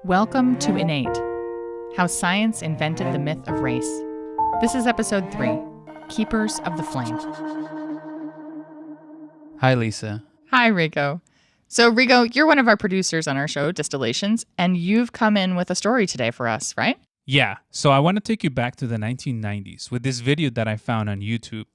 Welcome to Innate, How Science Invented the Myth of Race. This is episode 3, Keepers of the Flame. Hi, Lisa. Hi, Rico. So, Rico, you're one of our producers on our show, Distillations, and you've come in with a story today for us, right? Yeah, so I want to take you back to the 1990s with this video that I found on YouTube.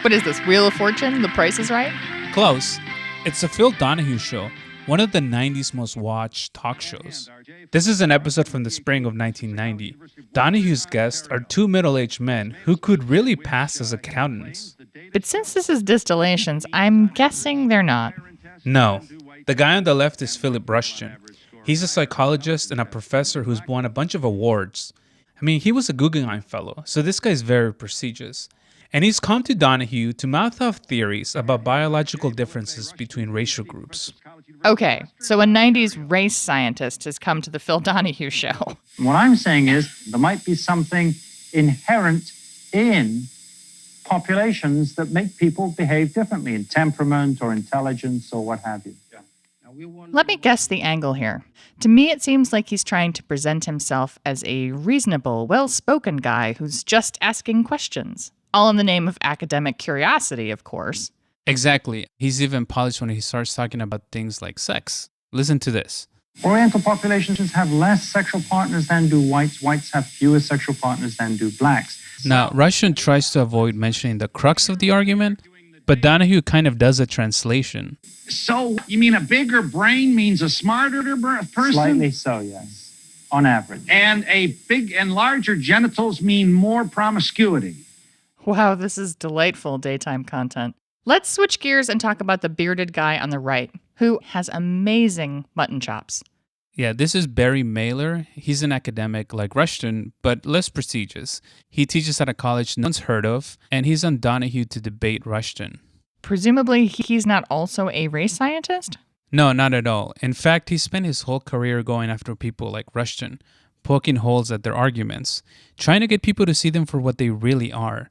What is this, Wheel of Fortune? The Price is Right? Close. It's a Phil Donahue show, one of the 90s most watched talk shows. This is an episode from the spring of 1990. Donahue's guests are two middle-aged men who could really pass as accountants. But since this is Distillations, I'm guessing they're not. No. The guy on the left is Philip Rushton. He's a psychologist and a professor who's won a bunch of awards. I mean, he was a Guggenheim Fellow, so this guy's very prestigious. And he's come to Donahue to mouth off theories about biological differences between racial groups. Okay, so a 90s race scientist has come to the Phil Donahue show. What I'm saying is there might be something inherent in populations that make people behave differently in temperament or intelligence or what have you. Let me guess the angle here. To me, it seems like he's trying to present himself as a reasonable, well-spoken guy who's just asking questions. All in the name of academic curiosity, of course. Exactly. He's even polished when he starts talking about things like sex. Listen to this. Oriental populations have less sexual partners than do whites. Whites have fewer sexual partners than do blacks. Now, Rushton tries to avoid mentioning the crux of the argument, but Donahue kind of does a translation. So, you mean a bigger brain means a smarter person? Slightly so, yes, on average. And a big and larger genitals mean more promiscuity. Wow, this is delightful daytime content. Let's switch gears and talk about the bearded guy on the right, who has amazing mutton chops. Yeah, this is Barry Mailer. He's an academic like Rushton, but less prestigious. He teaches at a college no one's heard of, and he's on Donahue to debate Rushton. Presumably, he's not also a race scientist? No, not at all. In fact, he spent his whole career going after people like Rushton, poking holes at their arguments, trying to get people to see them for what they really are,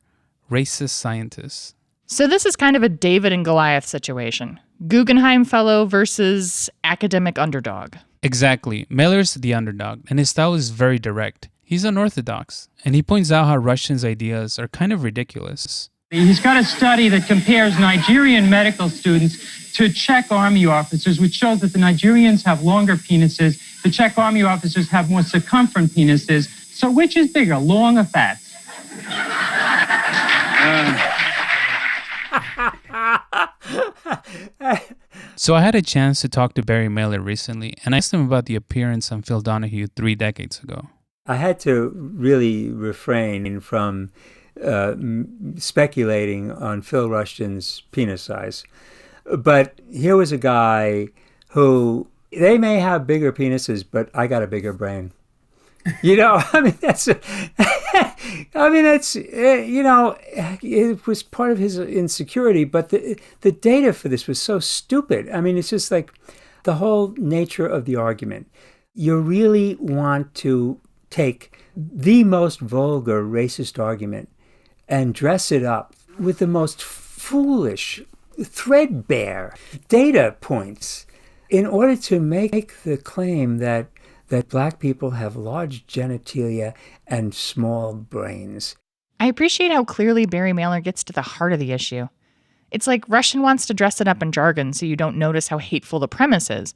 racist scientists. So this is kind of a David and Goliath situation. Guggenheim Fellow versus academic underdog. Exactly. Mailer's the underdog, and his style is very direct. He's unorthodox, and he points out how Rushton's ideas are kind of ridiculous. He's got a study that compares Nigerian medical students to Czech army officers, which shows that the Nigerians have longer penises, the Czech army officers have more circumferent penises. So which is bigger, long or fat? So I had a chance to talk to Barry Mailer recently, and I asked him about the appearance on Phil Donahue 3 decades ago. I had to really refrain from speculating on Phil Rushton's penis size. But here was a guy who, they may have bigger penises, but I got a bigger brain. You know, it was part of his insecurity, but the data for this was so stupid. I mean, it's just like the whole nature of the argument. You really want to take the most vulgar racist argument and dress it up with the most foolish, threadbare data points in order to make the claim that black people have large genitalia and small brains. I appreciate how clearly Barry Mailer gets to the heart of the issue. It's like Rushton wants to dress it up in jargon so you don't notice how hateful the premise is,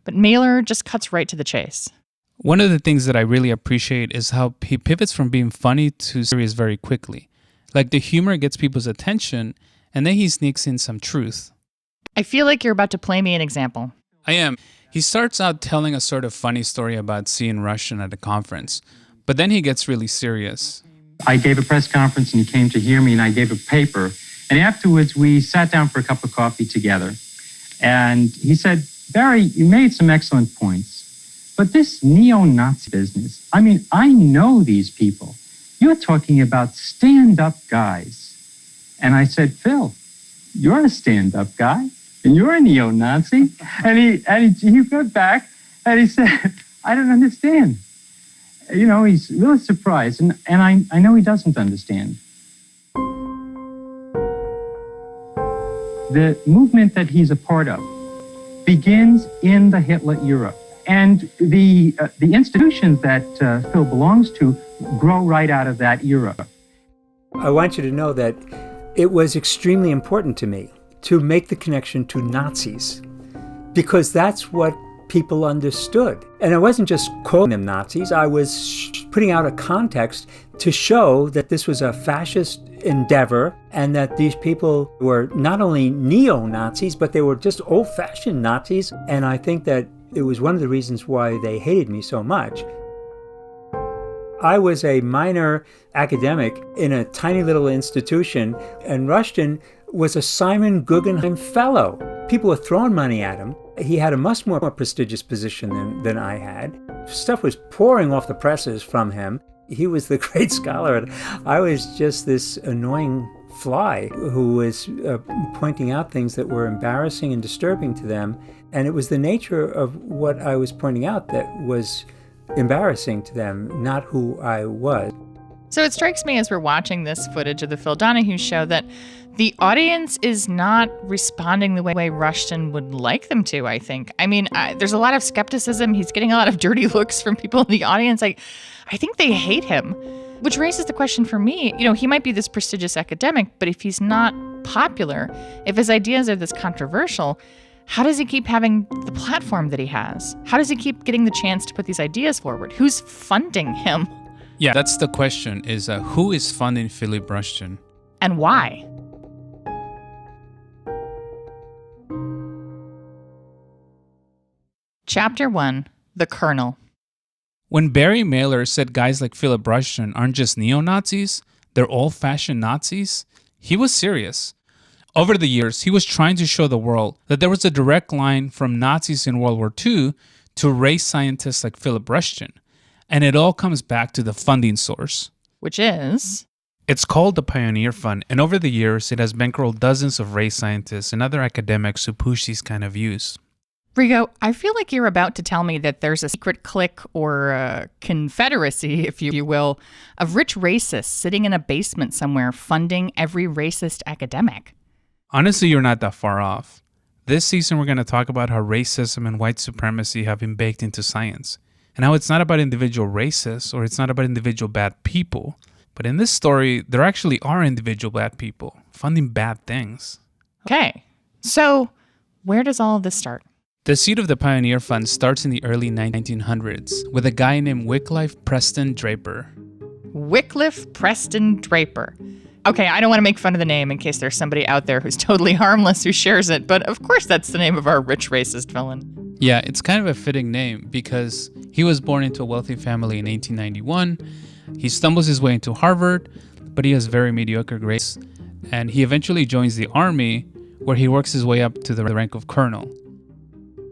but Mailer just cuts right to the chase. One of the things that I really appreciate is how he pivots from being funny to serious very quickly. Like the humor gets people's attention, and then he sneaks in some truth. I feel like you're about to play me an example. I am. He starts out telling a sort of funny story about seeing Rushton at a conference, but then he gets really serious. I gave a press conference and he came to hear me and I gave a paper. And afterwards we sat down for a cup of coffee together. And he said, Barry, you made some excellent points, but this neo-Nazi business, I mean, I know these people. You're talking about stand-up guys. And I said, Phil, you're a stand-up guy. And you're a neo-Nazi? And he got back and he said, I don't understand. You know, he's really surprised. And I know he doesn't understand. The movement that he's a part of begins in the Hitler era. And the institutions that Phil belongs to grow right out of that era. I want you to know that it was extremely important to me to make the connection to Nazis, because that's what people understood. And I wasn't just calling them Nazis, I was putting out a context to show that this was a fascist endeavor and that these people were not only neo-Nazis, but they were just old-fashioned Nazis. And I think that it was one of the reasons why they hated me so much. I was a minor academic in a tiny little institution, and Rushton was a Simon Guggenheim Fellow. People were throwing money at him. He had a much more prestigious position than I had. Stuff was pouring off the presses from him. He was the great scholar, and I was just this annoying fly who was pointing out things that were embarrassing and disturbing to them. And it was the nature of what I was pointing out that was embarrassing to them, not who I was. So it strikes me as we're watching this footage of the Phil Donahue show that the audience is not responding the way Rushton would like them to, I think. I mean, there's a lot of skepticism. He's getting a lot of dirty looks from people in the audience. I think they hate him, which raises the question for me, he might be this prestigious academic, but if he's not popular, if his ideas are this controversial, how does he keep having the platform that he has? How does he keep getting the chance to put these ideas forward? Who's funding him? Yeah, that's the question, is who is funding Philip Rushton? And why? Chapter 1, The Colonel. When Barry Mailer said guys like Philip Rushton aren't just neo-Nazis, they're old-fashioned Nazis, he was serious. Over the years, he was trying to show the world that there was a direct line from Nazis in World War II to race scientists like Philip Rushton. And it all comes back to the funding source. Which is? It's called the Pioneer Fund, and over the years, it has bankrolled dozens of race scientists and other academics who push these kind of views. Rigo, I feel like you're about to tell me that there's a secret clique or a confederacy, if you will, of rich racists sitting in a basement somewhere funding every racist academic. Honestly, you're not that far off. This season, we're going to talk about how racism and white supremacy have been baked into science, and how it's not about individual racists or it's not about individual bad people. But in this story, there actually are individual bad people funding bad things. Okay, so where does all of this start? The seed of the Pioneer Fund starts in the early 1900s with a guy named Wycliffe Preston Draper. Wycliffe Preston Draper. Okay, I don't want to make fun of the name in case there's somebody out there who's totally harmless who shares it, but of course that's the name of our rich racist villain. Yeah, it's kind of a fitting name because he was born into a wealthy family in 1891. He stumbles his way into Harvard, but he has very mediocre grades, and he eventually joins the army where he works his way up to the rank of colonel.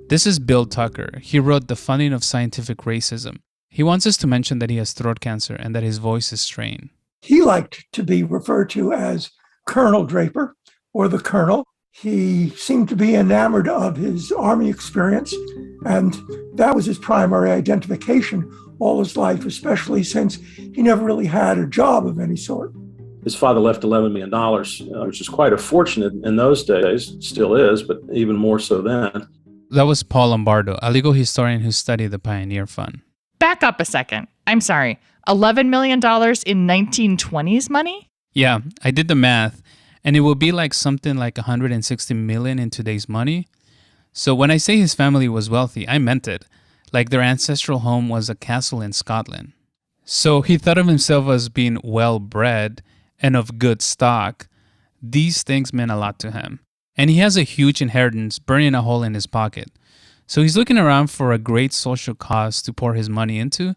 This is Bill Tucker. He wrote The Funding of Scientific Racism. He wants us to mention that he has throat cancer and that his voice is strained. He liked to be referred to as Colonel Draper or the Colonel. He seemed to be enamored of his Army experience, and that was his primary identification all his life, especially since he never really had a job of any sort. His father left $11 million, which is quite a fortune in those days, still is, but even more so then. That was Paul Lombardo, a legal historian who studied the Pioneer Fund. Back up a second. I'm sorry. $11 million in 1920s money? Yeah, I did the math, and it will be like something like $160 million in today's money. So when I say his family was wealthy, I meant it. Like their ancestral home was a castle in Scotland. So he thought of himself as being well-bred and of good stock. These things meant a lot to him. And he has a huge inheritance burning a hole in his pocket. So he's looking around for a great social cause to pour his money into.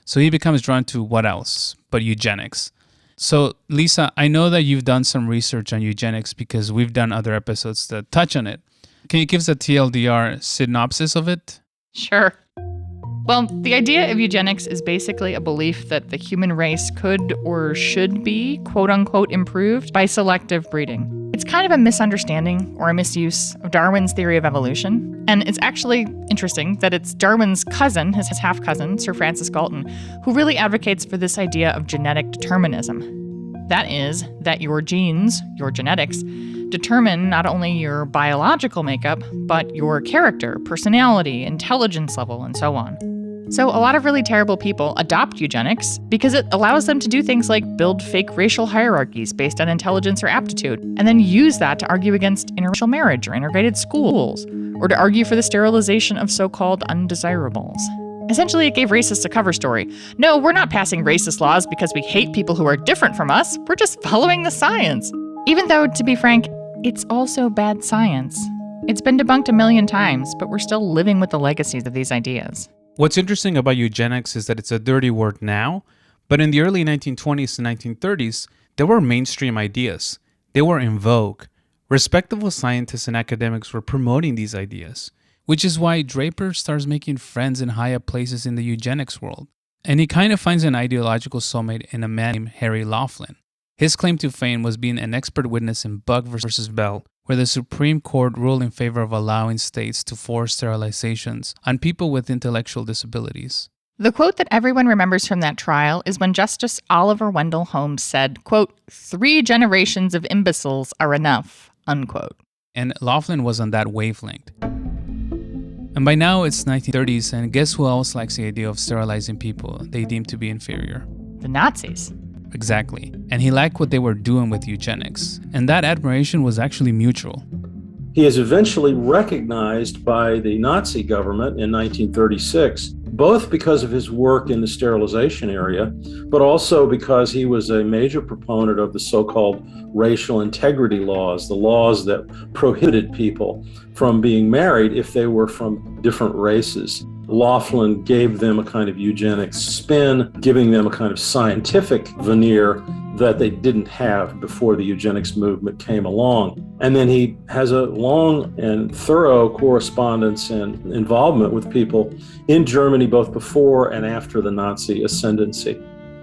So he becomes drawn to what else but eugenics. So Lisa, I know that you've done some research on eugenics because we've done other episodes that touch on it. Can you give us a TLDR synopsis of it? Sure. Well, the idea of eugenics is basically a belief that the human race could or should be, quote unquote, improved by selective breeding. It's kind of a misunderstanding or a misuse of Darwin's theory of evolution. And it's actually interesting that it's Darwin's cousin, his half-cousin, Sir Francis Galton, who really advocates for this idea of genetic determinism. That is, that your genes, your genetics, determine not only your biological makeup, but your character, personality, intelligence level, and so on. So a lot of really terrible people adopt eugenics because it allows them to do things like build fake racial hierarchies based on intelligence or aptitude, and then use that to argue against interracial marriage or integrated schools, or to argue for the sterilization of so-called undesirables. Essentially, it gave racists a cover story. No, we're not passing racist laws because we hate people who are different from us. We're just following the science. Even though, to be frank, it's also bad science. It's been debunked a million times, but we're still living with the legacies of these ideas. What's interesting about eugenics is that it's a dirty word now, but in the early 1920s and 1930s, there were mainstream ideas. They were in vogue. Respectable scientists and academics were promoting these ideas, which is why Draper starts making friends in high up places in the eugenics world. And he kind of finds an ideological soulmate in a man named Harry Laughlin. His claim to fame was being an expert witness in Buck versus Bell, where the Supreme Court ruled in favor of allowing states to force sterilizations on people with intellectual disabilities. The quote that everyone remembers from that trial is when Justice Oliver Wendell Holmes said, quote, "3 generations of imbeciles are enough," unquote. And Laughlin was on that wavelength. And by now it's 1930s, and guess who else likes the idea of sterilizing people they deem to be inferior? The Nazis. Exactly. And he liked what they were doing with eugenics. And that admiration was actually mutual. He is eventually recognized by the Nazi government in 1936, both because of his work in the sterilization area, but also because he was a major proponent of the so-called racial integrity laws, the laws that prohibited people from being married if they were from different races. Laughlin gave them a kind of eugenics spin, giving them a kind of scientific veneer that they didn't have before the eugenics movement came along. And then he has a long and thorough correspondence and involvement with people in Germany, both before and after the Nazi ascendancy.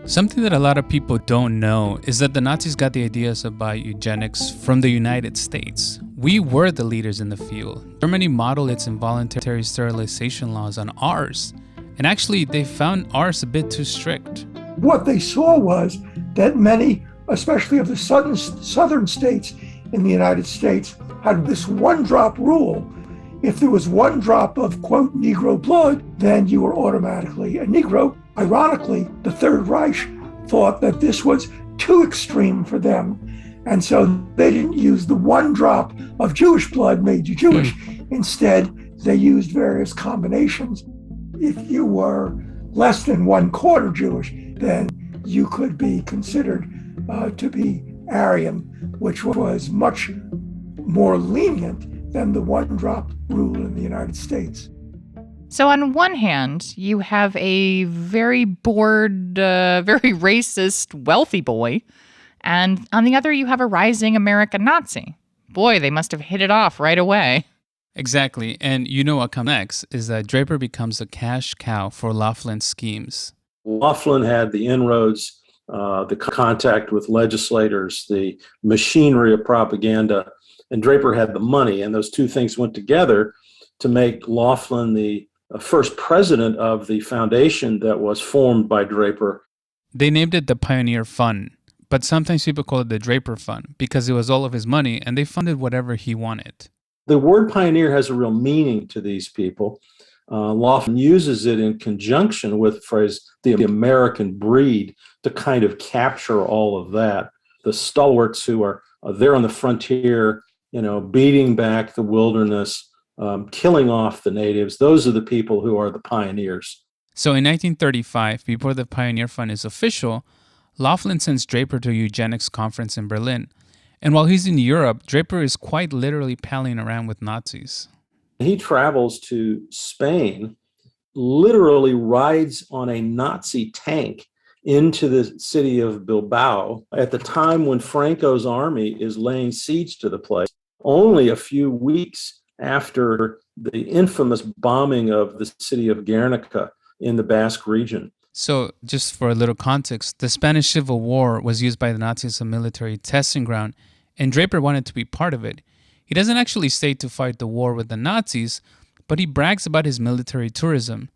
Something that a lot of people don't know is that the Nazis got the ideas about eugenics from the United States. We were the leaders in the field. Germany modeled its involuntary sterilization laws on ours. And actually, they found ours a bit too strict. What they saw was that many, especially of the southern states in the United States, had this one-drop rule. If there was one drop of, quote, Negro blood, then you were automatically a Negro. Ironically, the Third Reich thought that this was too extreme for them. And so they didn't use the one drop of Jewish blood made you Jewish. Instead, they used various combinations. If you were less than 1/4 Jewish, then you could be considered to be Aryan, which was much more lenient than the one-drop rule in the United States. So on one hand, you have a very bored, very racist, wealthy boy, and on the other, you have a rising American Nazi. Boy, they must have hit it off right away. Exactly, and you know what comes next is that Draper becomes a cash cow for Laughlin's schemes. Laughlin had the inroads, the contact with legislators, the machinery of propaganda, and Draper had the money, and those two things went together to make Laughlin the first president of the foundation that was formed by Draper. They named it the Pioneer Fund, but sometimes people call it the Draper Fund because it was all of his money and they funded whatever he wanted. The word pioneer has a real meaning to these people. Laughlin uses it in conjunction with the phrase, the American breed, to kind of capture all of that. The stalwarts who are there on the frontier, beating back the wilderness, killing off the natives, those are the people who are the pioneers. So in 1935, before the Pioneer Fund is official, Laughlin sends Draper to a eugenics conference in Berlin. And while he's in Europe, Draper is quite literally palling around with Nazis. He travels to Spain, literally rides on a Nazi tank into the city of Bilbao at the time when Franco's army is laying siege to the place, only a few weeks after the infamous bombing of the city of Guernica in the Basque region. So, just for a little context, the Spanish Civil War was used by the Nazis as a military testing ground, and Draper wanted to be part of it. He doesn't actually stay to fight the war with the Nazis, but he brags about his military tourism.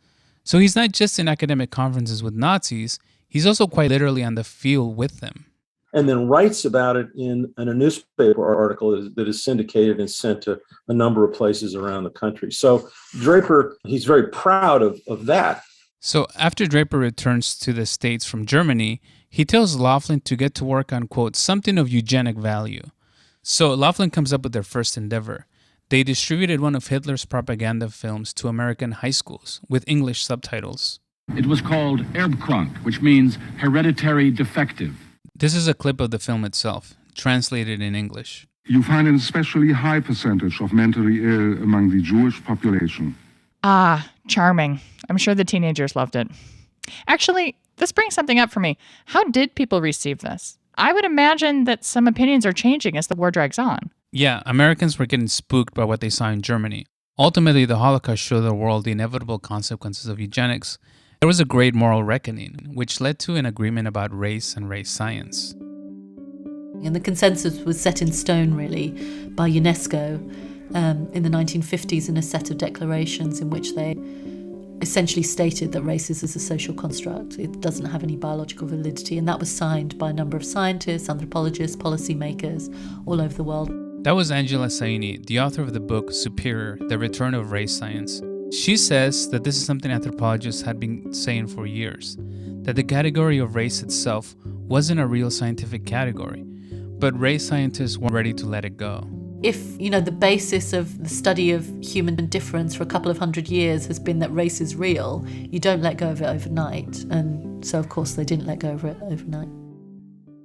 So he's not just in academic conferences with Nazis, he's also quite literally on the field with them. and then writes about it in a newspaper article that is syndicated and sent to a number of places around the country. So Draper, he's very proud of that. So after Draper returns to the States from Germany, he tells Laughlin to get to work on, quote, something of eugenic value. So Laughlin comes up with their first endeavor. They distributed one of Hitler's propaganda films to American high schools with English subtitles. It was called Erbkrank, which means hereditary defective. This is a clip of the film itself, translated in English. You find an especially high percentage of mentally ill among the Jewish population. Ah, charming. I'm sure the teenagers loved it. Actually, this brings something up for me. How did people receive this? I would imagine that some opinions are changing as the war drags on. Yeah, Americans were getting spooked by what they saw in Germany. Ultimately, the Holocaust showed the world the inevitable consequences of eugenics. There was a great moral reckoning, which led to an agreement about race and race science. And the consensus was set in stone, really, by UNESCO in the 1950s in a set of declarations in which they essentially stated that race is a social construct. It doesn't have any biological validity, and that was signed by a number of scientists, anthropologists, policymakers all over the world. That was Angela Saini, the author of the book Superior, The Return of Race Science. She says that this is something anthropologists had been saying for years, that the category of race itself wasn't a real scientific category, but race scientists weren't ready to let it go. If, the basis of the study of human difference for a couple of hundred years has been that race is real, you don't let go of it overnight. And so, of course, they didn't let go of it overnight.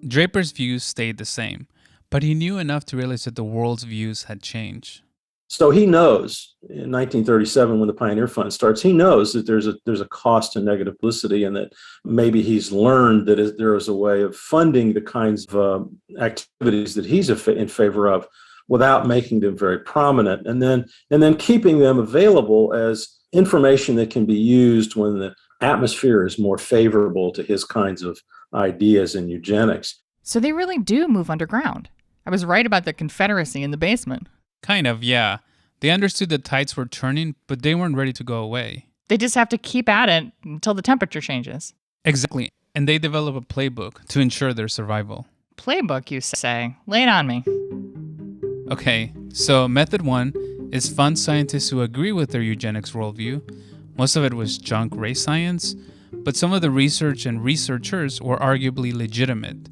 Draper's views stayed the same, but he knew enough to realize that the world's views had changed. So he knows in 1937, when the Pioneer Fund starts, he knows that there's a cost to negative publicity, and that maybe he's learned that there is a way of funding the kinds of activities that he's in favor of without making them very prominent, and then keeping them available as information that can be used when the atmosphere is more favorable to his kinds of ideas in eugenics. So they really do move underground. I was right about the confederacy in the basement. Kind of, yeah. They understood the tides were turning, but they weren't ready to go away. They just have to keep at it until the temperature changes. Exactly. And they develop a playbook to ensure their survival. Playbook, you say? Lay it on me. Okay, so method 1 is fund scientists who agree with their eugenics worldview. Most of it was junk race science, but some of the research and researchers were arguably legitimate,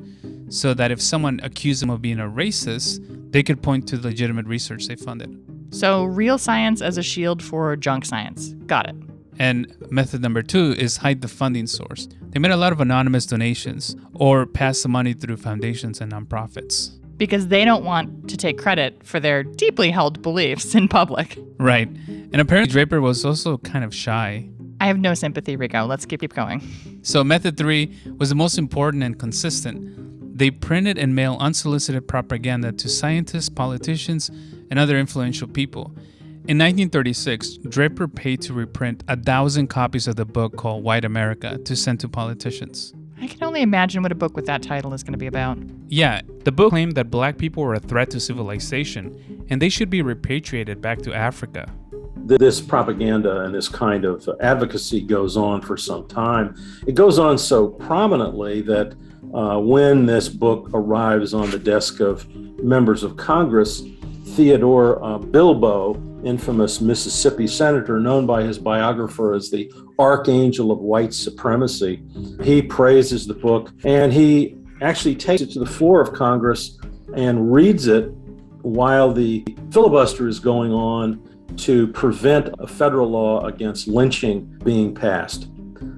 so that if someone accused them of being a racist, they could point to the legitimate research they funded. So real science as a shield for junk science. Got it. And method number 2 is hide the funding source. They made a lot of anonymous donations or pass the money through foundations and nonprofits. Because they don't want to take credit for their deeply held beliefs in public. Right. And apparently Draper was also kind of shy. I have no sympathy, Rico. Let's keep going. So method 3 was the most important and consistent. They printed and mailed unsolicited propaganda to scientists, politicians, and other influential people. In 1936, Draper paid to reprint 1,000 copies of the book called White America to send to politicians. I can only imagine what a book with that title is going to be about. Yeah, the book claimed that black people were a threat to civilization, and they should be repatriated back to Africa. This propaganda and this kind of advocacy goes on for some time. It goes on so prominently that when this book arrives on the desk of members of Congress, Theodore Bilbo, infamous Mississippi senator known by his biographer as the archangel of white supremacy, he praises the book, and he actually takes it to the floor of Congress and reads it while the filibuster is going on to prevent a federal law against lynching being passed.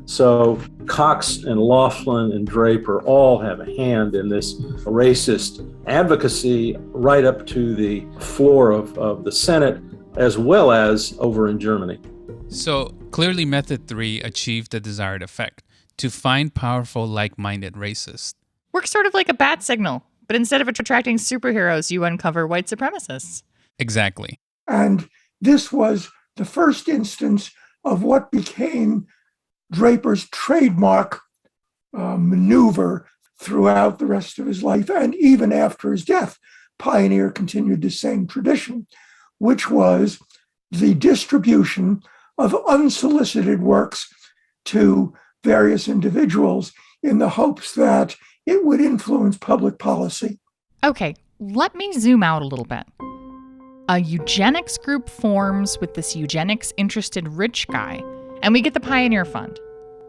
So Cox and Laughlin and Draper all have a hand in this racist advocacy right up to the floor of the Senate, as well as over in Germany. So clearly method 3 achieved the desired effect, to find powerful like-minded racists. Works sort of like a bat signal, but instead of attracting superheroes, you uncover white supremacists. Exactly. And this was the first instance of what became Draper's trademark maneuver throughout the rest of his life, and even after his death. Pioneer continued the same tradition, which was the distribution of unsolicited works to various individuals in the hopes that it would influence public policy. Okay, let me zoom out a little bit. A eugenics group forms with this eugenics interested rich guy, and we get the Pioneer Fund.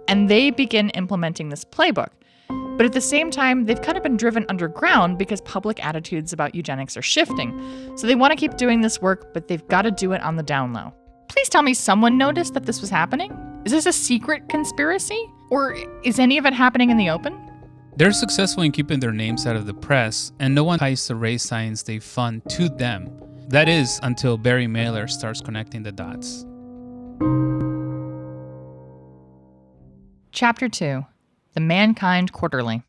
And they begin implementing this playbook. But at the same time, they've kind of been driven underground because public attitudes about eugenics are shifting. So they want to keep doing this work, but they've got to do it on the down low. Please tell me someone noticed that this was happening? Is this a secret conspiracy? Or is any of it happening in the open? They're successful in keeping their names out of the press, and no one ties the race science they fund to them. That is, until Barry Mailer starts connecting the dots. Chapter 2, The Mankind Quarterly.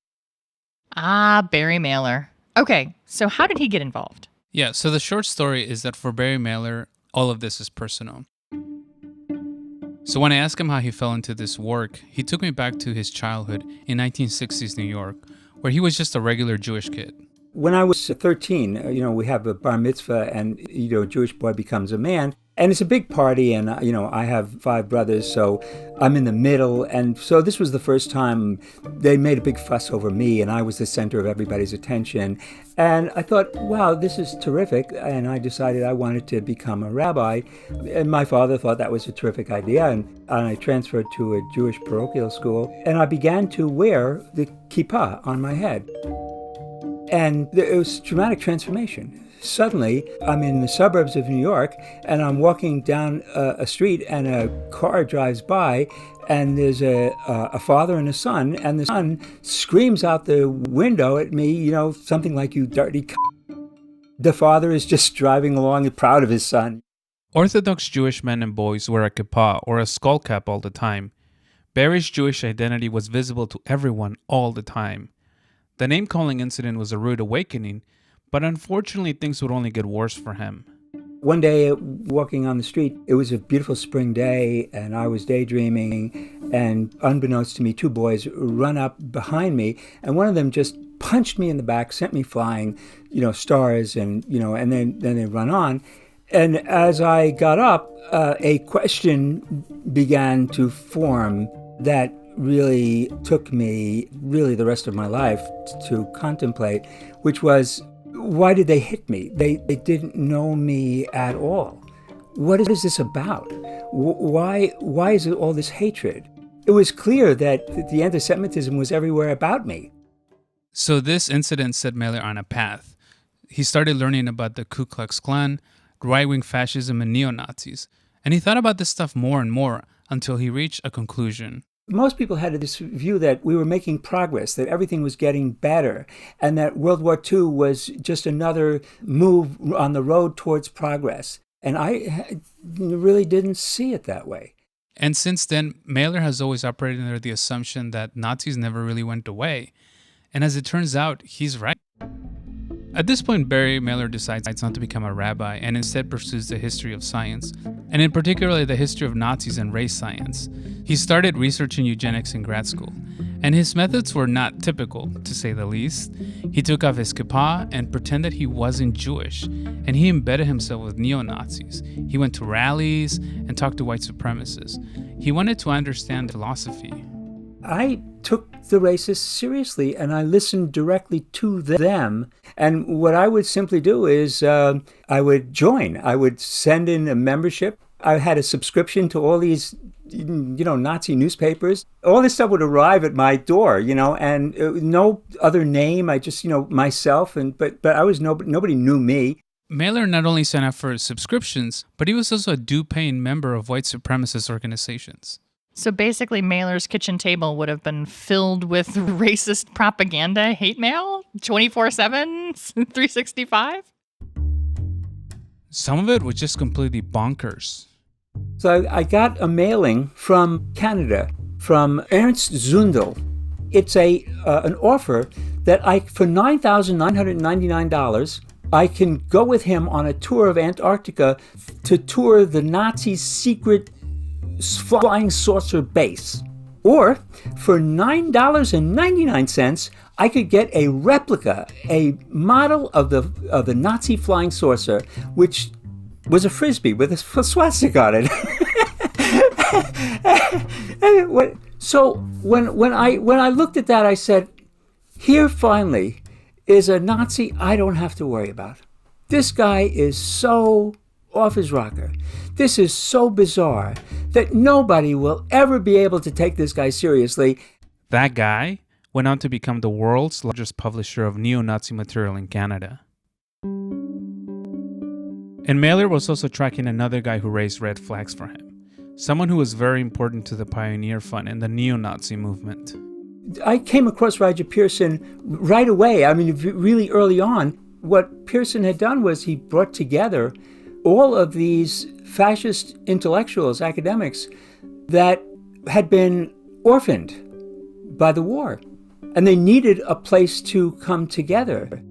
Ah, Barry Mailer. Okay, so how did he get involved? Yeah, so the short story is that for Barry Mailer, all of this is personal. So when I asked him how he fell into this work, he took me back to his childhood in 1960s New York, where he was just a regular Jewish kid. When I was 13, we have a bar mitzvah and, a Jewish boy becomes a man. And it's a big party and, I have 5 brothers, so I'm in the middle. And so this was the first time they made a big fuss over me and I was the center of everybody's attention. And I thought, wow, this is terrific. And I decided I wanted to become a rabbi. And my father thought that was a terrific idea. And I transferred to a Jewish parochial school. And I began to wear the kippah on my head. And it was a dramatic transformation. Suddenly, I'm in the suburbs of New York, and I'm walking down a street, and a car drives by, and there's a father and a son, and the son screams out the window at me, something like, "You dirty c***." The father is just driving along proud of his son. Orthodox Jewish men and boys wear a kippah or a skull cap all the time. Barry's Jewish identity was visible to everyone all the time. The name-calling incident was a rude awakening, but unfortunately things would only get worse for him. One day, walking on the street, it was a beautiful spring day, and I was daydreaming, and unbeknownst to me, 2 boys run up behind me, and one of them just punched me in the back, sent me flying, stars, and then they run on. And as I got up, a question began to form that really took me the rest of my life to contemplate, which was, why did they hit me? They didn't know me at all. What is this about? Why is it all this hatred? It was clear that the anti-Semitism was everywhere about me. So this incident set Mailer on a path. He started learning about the Ku Klux Klan, right-wing fascism, and neo-Nazis. And he thought about this stuff more and more until he reached a conclusion. Most people had this view that we were making progress, that everything was getting better, and that World War II was just another move on the road towards progress. And I really didn't see it that way. And since then, Mailer has always operated under the assumption that Nazis never really went away. And as it turns out, he's right. At this point, Barry Mailer decides not to become a rabbi and instead pursues the history of science, and in particular the history of Nazis and race science. He started researching eugenics in grad school, and his methods were not typical, to say the least. He took off his kippah and pretended he wasn't Jewish, and he embedded himself with neo-Nazis. He went to rallies and talked to white supremacists. He wanted to understand philosophy. I took the racists seriously, and I listened directly to them. And what I would simply do is I would join. I would send in a membership. I had a subscription to all these, Nazi newspapers. All this stuff would arrive at my door, and no other name. I just, myself. But I was nobody knew me. Mailer not only signed up for subscriptions, but he was also a due-paying member of white supremacist organizations. So basically, Mailer's kitchen table would have been filled with racist propaganda, hate mail, 24/7, 365? Some of it was just completely bonkers. So I got a mailing from Canada, from Ernst Zundel. It's an offer that for $9,999, I can go with him on a tour of Antarctica to tour the Nazi secret flying saucer base. Or for $9.99, I could get a replica, a model of the Nazi flying saucer, which was a frisbee with a swastika on it. So when I looked at that, I said, Here finally is a Nazi I don't have to worry about. This guy is so off his rocker. This is so bizarre that nobody will ever be able to take this guy seriously. That guy went on to become the world's largest publisher of neo-Nazi material in Canada. And Mailer was also tracking another guy who raised red flags for him, someone who was very important to the Pioneer Fund and the neo-Nazi movement. I came across Roger Pearson right away. I mean, really early on. What Pearson had done was he brought together all of these fascist intellectuals, academics, that had been orphaned by the war. And they needed a place to come together.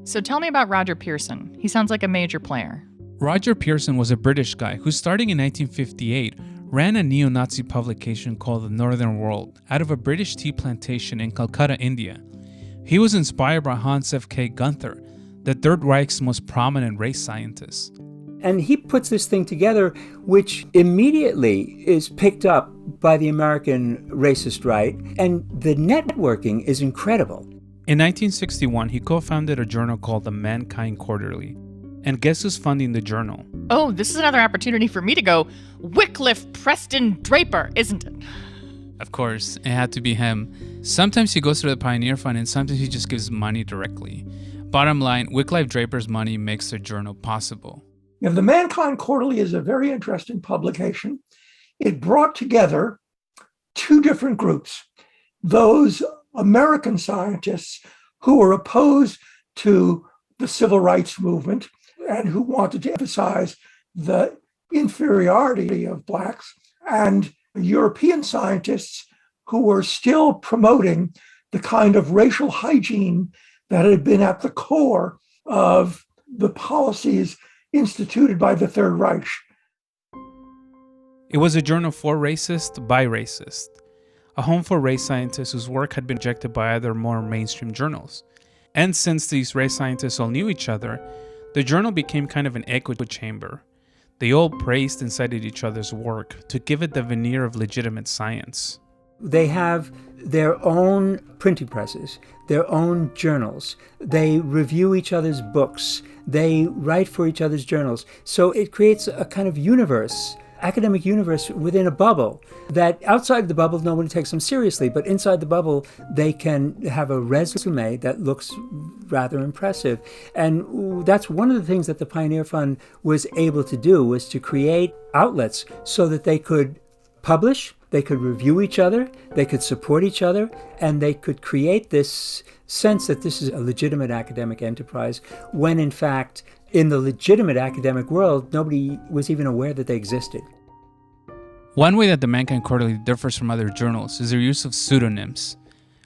So tell me about Roger Pearson. He sounds like a major player. Roger Pearson was a British guy who, starting in 1958, ran a neo-Nazi publication called The Northern World out of a British tea plantation in Calcutta, India. He was inspired by Hans F.K. Gunther, the Third Reich's most prominent race scientist. And he puts this thing together, which immediately is picked up by the American racist right, and the networking is incredible. In 1961, he co-founded a journal called the Mankind Quarterly. And guess who's funding the journal? Oh, this is another opportunity for me to go Wycliffe Preston Draper, isn't it? Of course, it had to be him. Sometimes he goes through the Pioneer Fund and sometimes he just gives money directly. Bottom line, Wycliffe Draper's money makes the journal possible. The Mankind Quarterly is a very interesting publication. It brought together two different groups. Those American scientists who were opposed to the civil rights movement and who wanted to emphasize the inferiority of blacks, and European scientists who were still promoting the kind of racial hygiene that had been at the core of the policies instituted by the Third Reich. It was a journal for racists by racists, a home for race scientists whose work had been rejected by other more mainstream journals. And since these race scientists all knew each other, the journal became kind of an echo chamber. They all praised and cited each other's work to give it the veneer of legitimate science. They have their own printing presses, their own journals. They review each other's books. They write for each other's journals. So it creates a kind of universe, academic universe within a bubble, that outside the bubble, nobody takes them seriously. But inside the bubble, they can have a resume that looks rather impressive. And that's one of the things that the Pioneer Fund was able to do, was to create outlets so that they could publish, they could review each other, they could support each other, and they could create this sense that this is a legitimate academic enterprise, when in fact, in the legitimate academic world, nobody was even aware that they existed. One way that the Mankind Quarterly differs from other journals is their use of pseudonyms,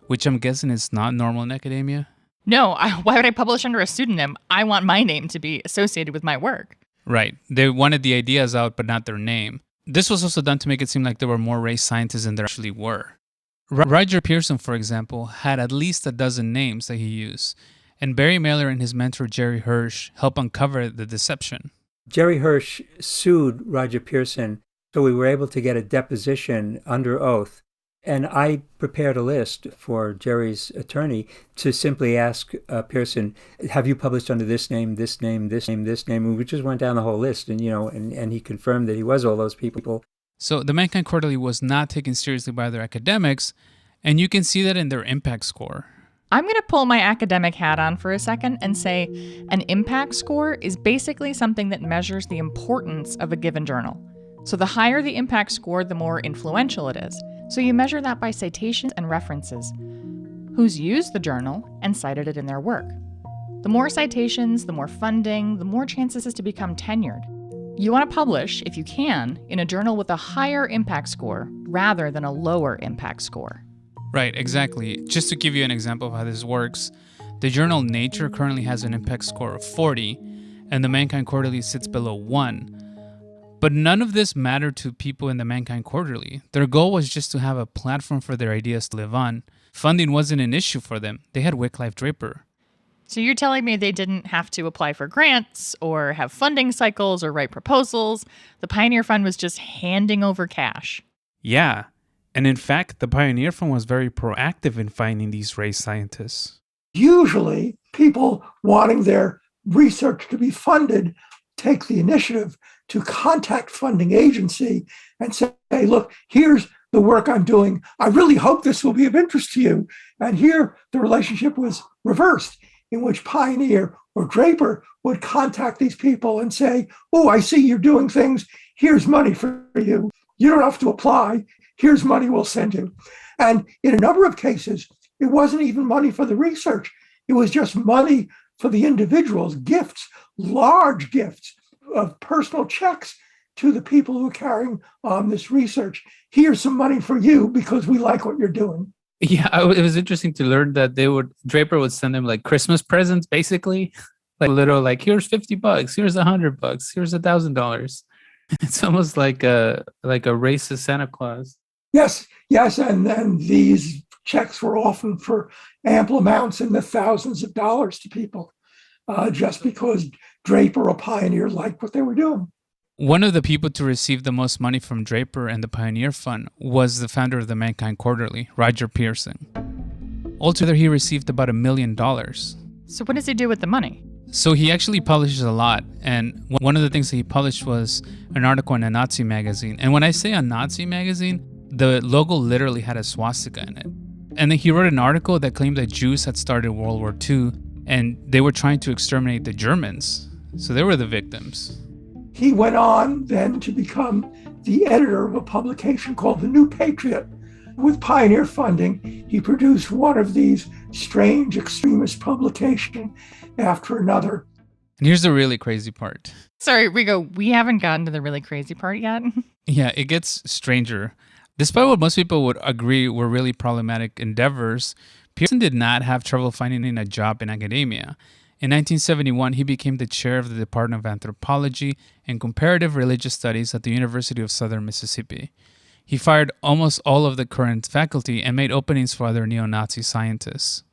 which I'm guessing is not normal in academia. No, why would I publish under a pseudonym? I want my name to be associated with my work. Right. They wanted the ideas out, but not their name. This was also done to make it seem like there were more race scientists than there actually were. Roger Pearson, for example, had at least a dozen names that he used, and Barry Mailer and his mentor Jerry Hirsch helped uncover the deception. Jerry Hirsch sued Roger Pearson, so we were able to get a deposition under oath. And I prepared a list for Jerry's attorney to simply ask Pearson, have you published under this name, this name, this name, this name? And we just went down the whole list, and and he confirmed that he was all those people. So the Mankind Quarterly was not taken seriously by their academics, and you can see that in their impact score. I'm going to pull my academic hat on for a second and say an impact score is basically something that measures the importance of a given journal. So the higher the impact score, the more influential it is. So you measure that by citations and references. Who's used the journal and cited it in their work. The more citations, the more funding, the more chances is to become tenured. You want to publish, if you can, in a journal with a higher impact score rather than a lower impact score. Right, exactly. Just to give you an example of how this works, the journal Nature currently has an impact score of 40, and the Mankind Quarterly sits below 1. But none of this mattered to people in the Mankind Quarterly. Their goal was just to have a platform for their ideas to live on. Funding wasn't an issue for them. They had Wycliffe Draper. So you're telling me they didn't have to apply for grants or have funding cycles or write proposals. The Pioneer Fund was just handing over cash. Yeah. And in fact, the Pioneer Fund was very proactive in finding these race scientists. Usually, people wanting their research to be funded take the initiative to contact funding agency and say, hey, look, here's the work I'm doing. I really hope this will be of interest to you. And here the relationship was reversed, in which Pioneer or Draper would contact these people and say, oh, I see you're doing things. Here's money for you. You don't have to apply. Here's money we'll send you. And in a number of cases, it wasn't even money for the research. It was just money for the individuals, gifts, large gifts of personal checks to the people who are carrying on this research. Here's some money for you because we like what you're doing. Yeah, it was interesting to learn that Draper would send them like Christmas presents, basically. Like little, like, here's $50, here's $100, here's $1,000. It's almost like a racist Santa Claus. Yes, and then these checks were often for ample amounts in the thousands of dollars to people, just because Draper or Pioneer liked what they were doing. One of the people to receive the most money from Draper and the Pioneer Fund was the founder of the Mankind Quarterly, Roger Pearson. Altogether, he received about $1 million. So what does he do with the money? So he actually publishes a lot, and one of the things that he published was an article in a Nazi magazine. And when I say a Nazi magazine, the logo literally had a swastika in it. And then he wrote an article that claimed that Jews had started World War II, and they were trying to exterminate the Germans. So they were the victims. He went on then to become the editor of a publication called The New Patriot. With Pioneer funding, he produced one of these strange extremist publications after another. And here's the really crazy part. Sorry, Rigo, we haven't gotten to the really crazy part yet. Yeah, it gets stranger. Despite what most people would agree were really problematic endeavors, Pearson did not have trouble finding a job in academia. In 1971, he became the chair of the Department of Anthropology and Comparative Religious Studies at the University of Southern Mississippi. He fired almost all of the current faculty and made openings for other neo-Nazi scientists.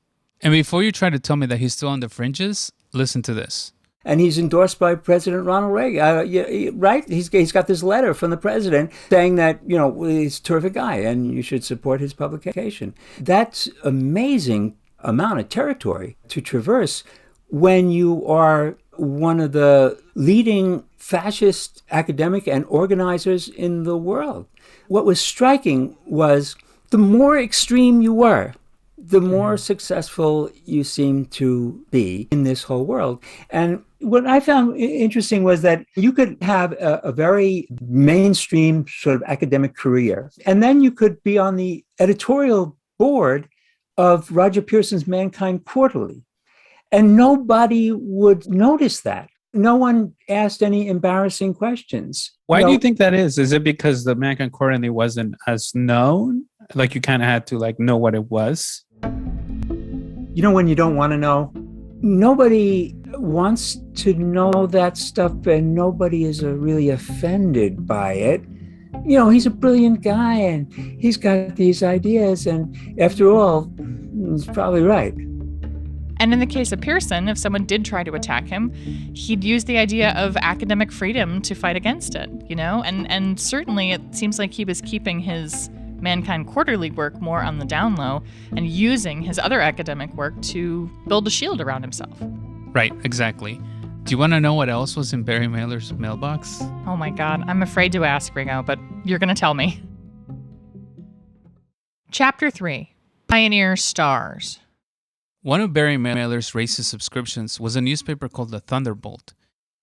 And before you try to tell me that he's still on the fringes, listen to this. And he's endorsed by President Ronald Reagan, right? He's got this letter from the president saying that, he's a terrific guy and you should support his publication. That's amazing amount of territory to traverse when you are one of the leading fascist academic and organizers in the world. What was striking was the more extreme you were, the more successful you seemed to be in this whole world. And what I found interesting was that you could have a very mainstream sort of academic career, and then you could be on the editorial board of Roger Pearson's Mankind Quarterly, and nobody would notice that. No one asked any embarrassing questions. Why do you think that is? Is it because the Mankind Quarterly wasn't as known? Like you kind of had to know what it was? When you don't want to know, nobody wants to know that stuff and nobody is really offended by it. He's a brilliant guy and he's got these ideas, and after all, he's probably right. And in the case of Pearson, if someone did try to attack him, he'd use the idea of academic freedom to fight against it, And certainly it seems like he was keeping his Mankind Quarterly work more on the down low and using his other academic work to build a shield around himself. Right, exactly. Do you want to know what else was in Barry Mailer's mailbox? Oh my God, I'm afraid to ask, Rigo, but you're going to tell me. Chapter 3, Pioneer Stars. One of Barry Mailer's racist subscriptions was a newspaper called The Thunderbolt.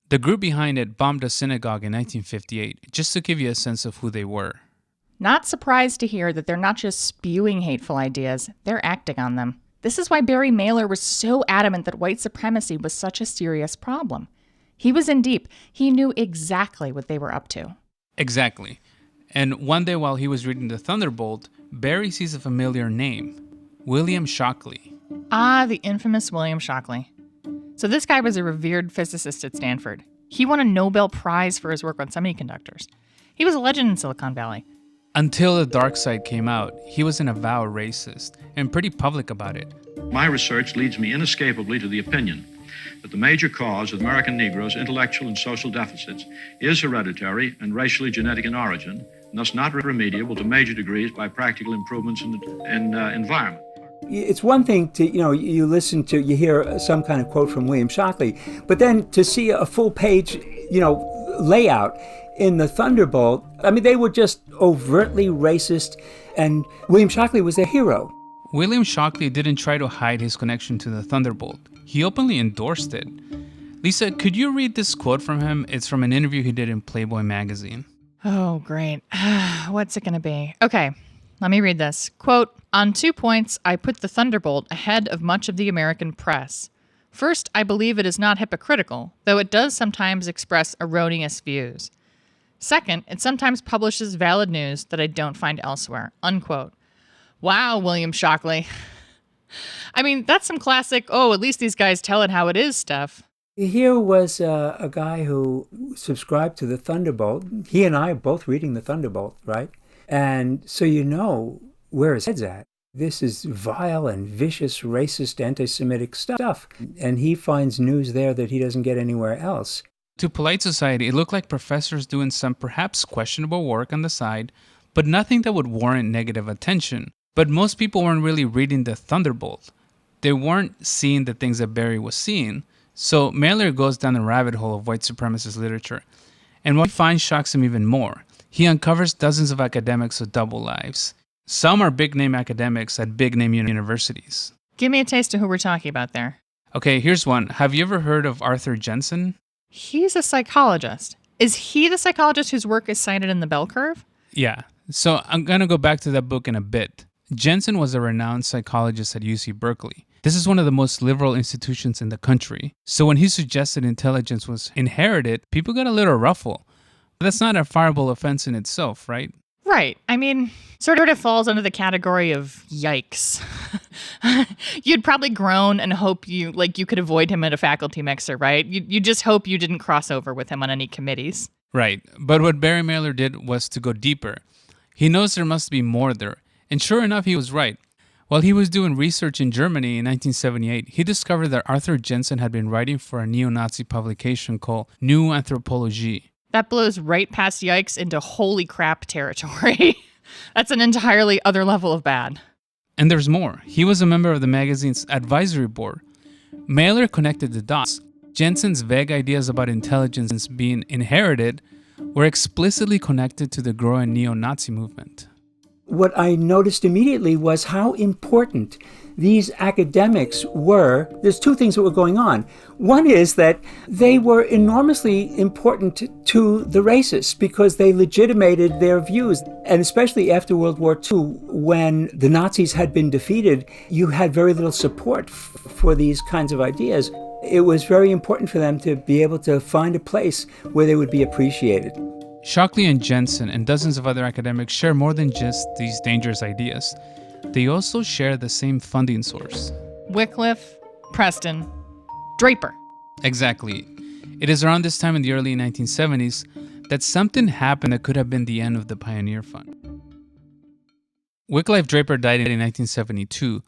The group behind it bombed a synagogue in 1958, just to give you a sense of who they were. Not surprised to hear that they're not just spewing hateful ideas, they're acting on them. This is why Barry Mailer was so adamant that white supremacy was such a serious problem. He was in deep. He knew exactly what they were up to. Exactly. And one day while he was reading The Thunderbolt, Barry sees a familiar name, William Shockley. Ah, the infamous William Shockley. So this guy was a revered physicist at Stanford. He won a Nobel Prize for his work on semiconductors. He was a legend in Silicon Valley. Until The Dark Side came out, he was an avowed racist and pretty public about it. My research leads me inescapably to the opinion that the major cause of American Negroes' intellectual and social deficits is hereditary and racially genetic in origin, and thus not remediable to major degrees by practical improvements in environment. It's one thing to, you hear some kind of quote from William Shockley, but then to see a full page, layout in the Thunderbolt, they were just overtly racist, and William Shockley was their hero. William Shockley didn't try to hide his connection to the Thunderbolt. He openly endorsed it. Lisa, could you read this quote from him? It's from an interview he did in Playboy magazine. Oh, great. What's it going to be? Okay, let me read this. Quote, "On 2 points, I put the Thunderbolt ahead of much of the American press. First, I believe it is not hypocritical, though it does sometimes express erroneous views. Second, it sometimes publishes valid news that I don't find elsewhere." Unquote. Wow, William Shockley. That's some classic, at least these guys tell it how it is stuff. Here was a guy who subscribed to the Thunderbolt. He and I are both reading the Thunderbolt, right? And so where his head's at. This is vile and vicious, racist, anti-Semitic stuff. And he finds news there that he doesn't get anywhere else. To polite society, it looked like professors doing some perhaps questionable work on the side, but nothing that would warrant negative attention. But most people weren't really reading the Thunderbolt. They weren't seeing the things that Barry was seeing. So Mailer goes down the rabbit hole of white supremacist literature. And what he finds shocks him even more. He uncovers dozens of academics with double lives. Some are big-name academics at big-name universities. Give me a taste of who we're talking about there. Okay, here's one. Have you ever heard of Arthur Jensen? He's a psychologist. Is he the psychologist whose work is cited in the bell curve? Yeah. So I'm going to go back to that book in a bit. Jensen was a renowned psychologist at UC Berkeley. This is one of the most liberal institutions in the country. So when he suggested intelligence was inherited, people got a little ruffled. But that's not a fireable offense in itself, right? Right. Sort of falls under the category of yikes. You'd probably groan and hope you could avoid him at a faculty mixer, right? You just hope you didn't cross over with him on any committees. Right. But what Barry Mailer did was to go deeper. He knows there must be more there. And sure enough, he was right. While he was doing research in Germany in 1978, he discovered that Arthur Jensen had been writing for a neo-Nazi publication called New Anthropologie. That blows right past yikes into holy crap territory. That's an entirely other level of bad. And there's more. He was a member of the magazine's advisory board. Mailer connected the dots. Jensen's vague ideas about intelligence being inherited were explicitly connected to the growing neo-Nazi movement. What I noticed immediately was how important these academics were. There's two things that were going on. One is that they were enormously important to the racists because they legitimated their views. And especially after World War II, when the Nazis had been defeated, you had very little support for these kinds of ideas. It was very important for them to be able to find a place where they would be appreciated. Shockley and Jensen and dozens of other academics share more than just these dangerous ideas. They also share the same funding source. Wycliffe, Preston, Draper. Exactly. It is around this time in the early 1970s that something happened that could have been the end of the Pioneer Fund. Wycliffe Draper died in 1972,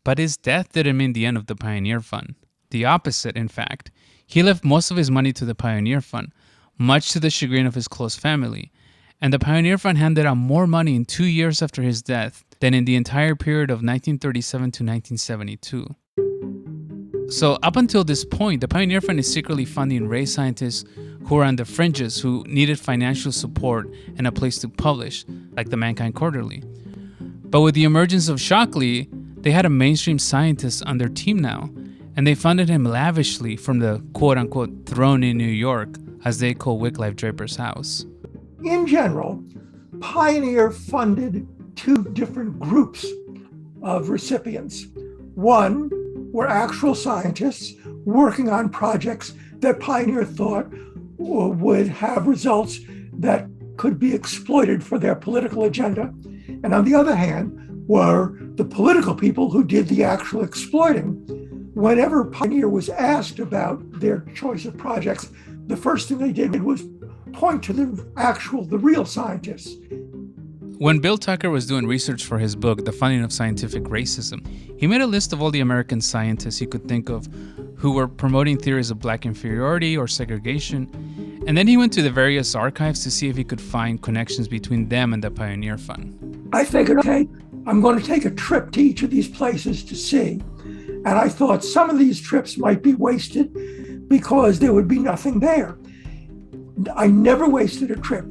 but his death didn't mean the end of the Pioneer Fund. The opposite, in fact. He left most of his money to the Pioneer Fund, much to the chagrin of his close family. And the Pioneer Fund handed out more money in 2 years after his death than in the entire period of 1937 to 1972. So up until this point, the Pioneer Fund is secretly funding race scientists who are on the fringes, who needed financial support and a place to publish, like the Mankind Quarterly. But with the emergence of Shockley, they had a mainstream scientist on their team now, and they funded him lavishly from the quote-unquote throne in New York, as they call Wycliffe Draper's house. In general, Pioneer funded two different groups of recipients. One were actual scientists working on projects that Pioneer thought would have results that could be exploited for their political agenda. And on the other hand, were the political people who did the actual exploiting. Whenever Pioneer was asked about their choice of projects, the first thing they did was point to the real scientists. When Bill Tucker was doing research for his book, The Funding of Scientific Racism, he made a list of all the American scientists he could think of who were promoting theories of black inferiority or segregation, And then he went to the various archives to see if he could find connections between them and the Pioneer Fund. I figured, okay, I'm going to take a trip to each of these places to see. And I thought some of these trips might be wasted because there would be nothing there. I never wasted a trip.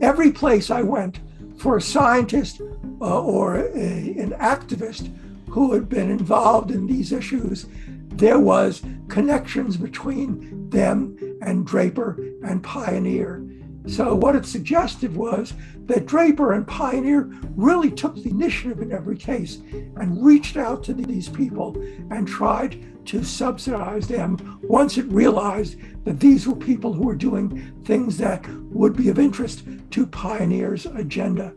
Every place I went for a scientist or an activist who had been involved in these issues, there was connections between them and Draper and Pioneer. So what it suggested was that Draper and Pioneer really took the initiative in every case and reached out to these people and tried to subsidize them once it realized that these were people who were doing things that would be of interest to Pioneer's agenda.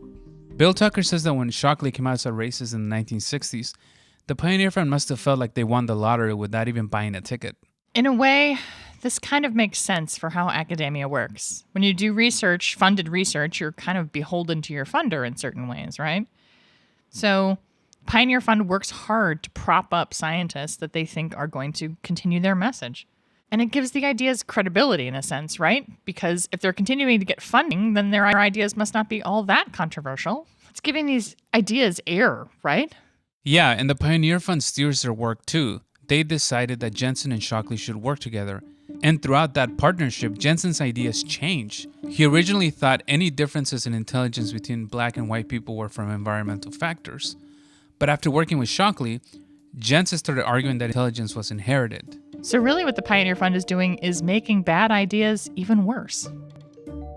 Bill Tucker says that when Shockley came out as a racist in the 1960s, the Pioneer Fund must have felt like they won the lottery without even buying a ticket. In a way, this kind of makes sense for how academia works. When you do research, funded research, you're kind of beholden to your funder in certain ways, right? So Pioneer Fund works hard to prop up scientists that they think are going to continue their message. And it gives the ideas credibility in a sense, right? Because if they're continuing to get funding, then their ideas must not be all that controversial. It's giving these ideas air, right? Yeah, and the Pioneer Fund steers their work too. They decided that Jensen and Shockley should work together. And throughout that partnership, Jensen's ideas changed. He originally thought any differences in intelligence between black and white people were from environmental factors. But after working with Shockley, Jensen started arguing that intelligence was inherited. So really what the Pioneer Fund is doing is making bad ideas even worse.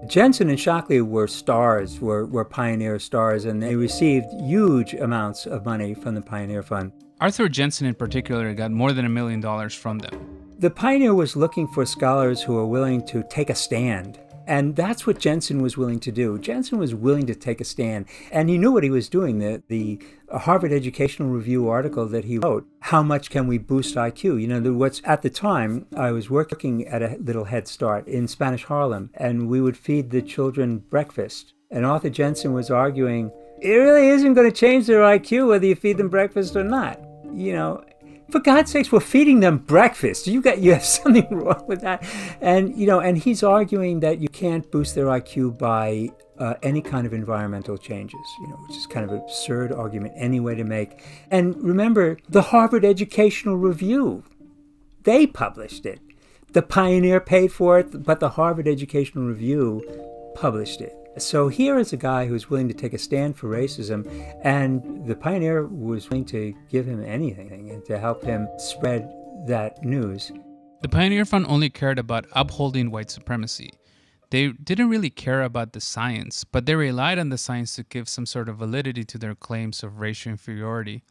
Jensen and Shockley were stars, were Pioneer stars, and they received huge amounts of money from the Pioneer Fund. Arthur Jensen in particular got more than $1 million from them. The Pioneer was looking for scholars who were willing to take a stand. And that's what Jensen was willing to do. Jensen was willing to take a stand. And he knew what he was doing. The Harvard Educational Review article that he wrote, How Much Can We Boost IQ? You know, what's at the time, I was working at a little Head Start in Spanish Harlem, and we would feed the children breakfast. And Arthur Jensen was arguing, it really isn't going to change their IQ whether you feed them breakfast or not. You know, for God's sakes, we're feeding them breakfast. You have something wrong with that. And, you know, and he's arguing that you can't boost their IQ by any kind of environmental changes, you know, which is kind of an absurd argument anyway to make. And remember, the Harvard Educational Review, they published it. The Pioneer paid for it, but the Harvard Educational Review published it. So here is a guy who's willing to take a stand for racism, and the Pioneer was willing to give him anything and to help him spread that news. The Pioneer Fund only cared about upholding white supremacy. They didn't really care about the science, but they relied on the science to give some sort of validity to their claims of racial inferiority.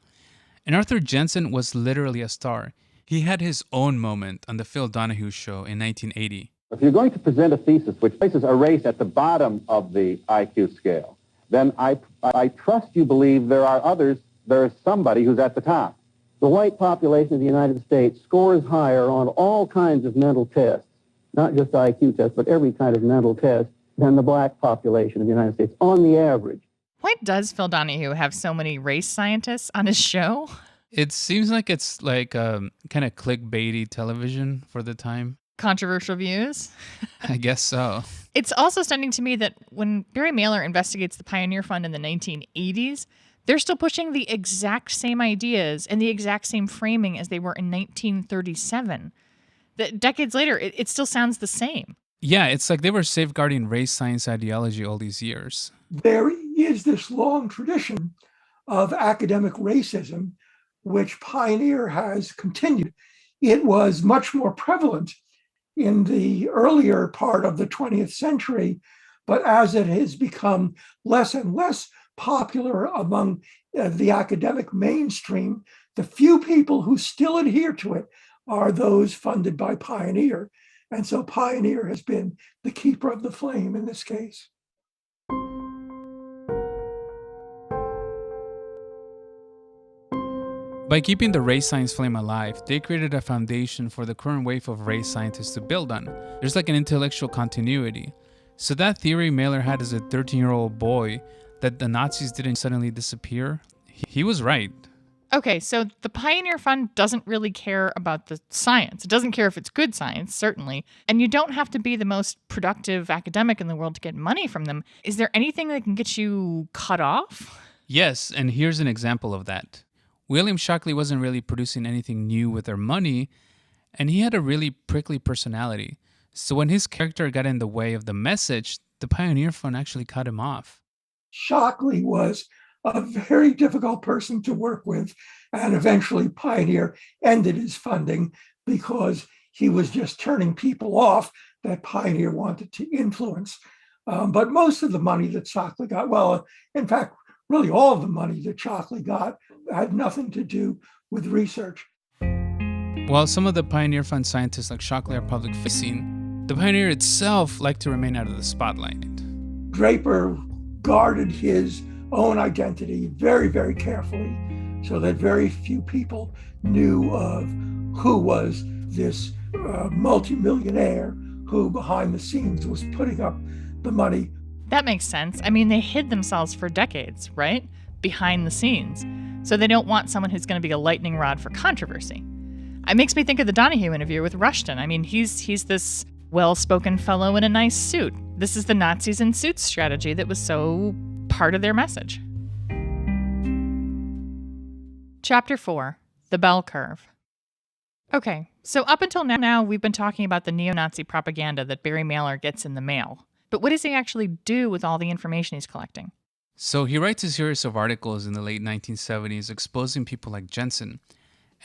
And Arthur Jensen was literally a star. He had his own moment on the Phil Donahue show in 1980. If you're going to present a thesis which places a race at the bottom of the IQ scale, then I trust you believe there is somebody who's at the top. The white population of the United States scores higher on all kinds of mental tests, not just IQ tests, but every kind of mental test, than the black population of the United States, on the average. Why does Phil Donahue have so many race scientists on his show? It seems like it's like kind of clickbaity television for the time. Controversial views? I guess so. It's also stunning to me that when Barry Mailer investigates the Pioneer Fund in the 1980s, they're still pushing the exact same ideas and the exact same framing as they were in 1937. Decades later, it still sounds the same. Yeah, it's like they were safeguarding race science ideology all these years. There is this long tradition of academic racism, which Pioneer has continued. It was much more prevalent in the earlier part of the 20th century, but as it has become less and less popular among the academic mainstream, the few people who still adhere to it are those funded by Pioneer. And so Pioneer has been the keeper of the flame in this case. By keeping the race science flame alive, they created a foundation for the current wave of race scientists to build on. There's like an intellectual continuity. So that theory Mailer had as a 13-year-old boy, that the Nazis didn't suddenly disappear, he was right. Okay, so the Pioneer Fund doesn't really care about the science. It doesn't care if it's good science, certainly. And you don't have to be the most productive academic in the world to get money from them. Is there anything that can get you cut off? Yes, and here's an example of that. William Shockley wasn't really producing anything new with their money, and he had a really prickly personality. So when his character got in the way of the message, the Pioneer Fund actually cut him off. Shockley was a very difficult person to work with, and eventually Pioneer ended his funding because he was just turning people off that Pioneer wanted to influence. But most of the money that Shockley got, well, in fact, really all of the money that Shockley got had nothing to do with research. While some of the Pioneer Fund scientists like Shockley are public facing, the Pioneer itself liked to remain out of the spotlight. Draper guarded his own identity very, very carefully so that very few people knew of who was this multimillionaire who behind the scenes was putting up the money. That makes sense. I mean, they hid themselves for decades, right? Behind the scenes. So they don't want someone who's going to be a lightning rod for controversy. It makes me think of the Donahue interview with Rushton. I mean, he's this well-spoken fellow in a nice suit. This is the Nazis in suits strategy that was so part of their message. Chapter 4, The Bell Curve. Okay, so up until now, we've been talking about the neo-Nazi propaganda that Barry Mailer gets in the mail. But what does he actually do with all the information he's collecting? So he writes a series of articles in the late 1970s exposing people like Jensen.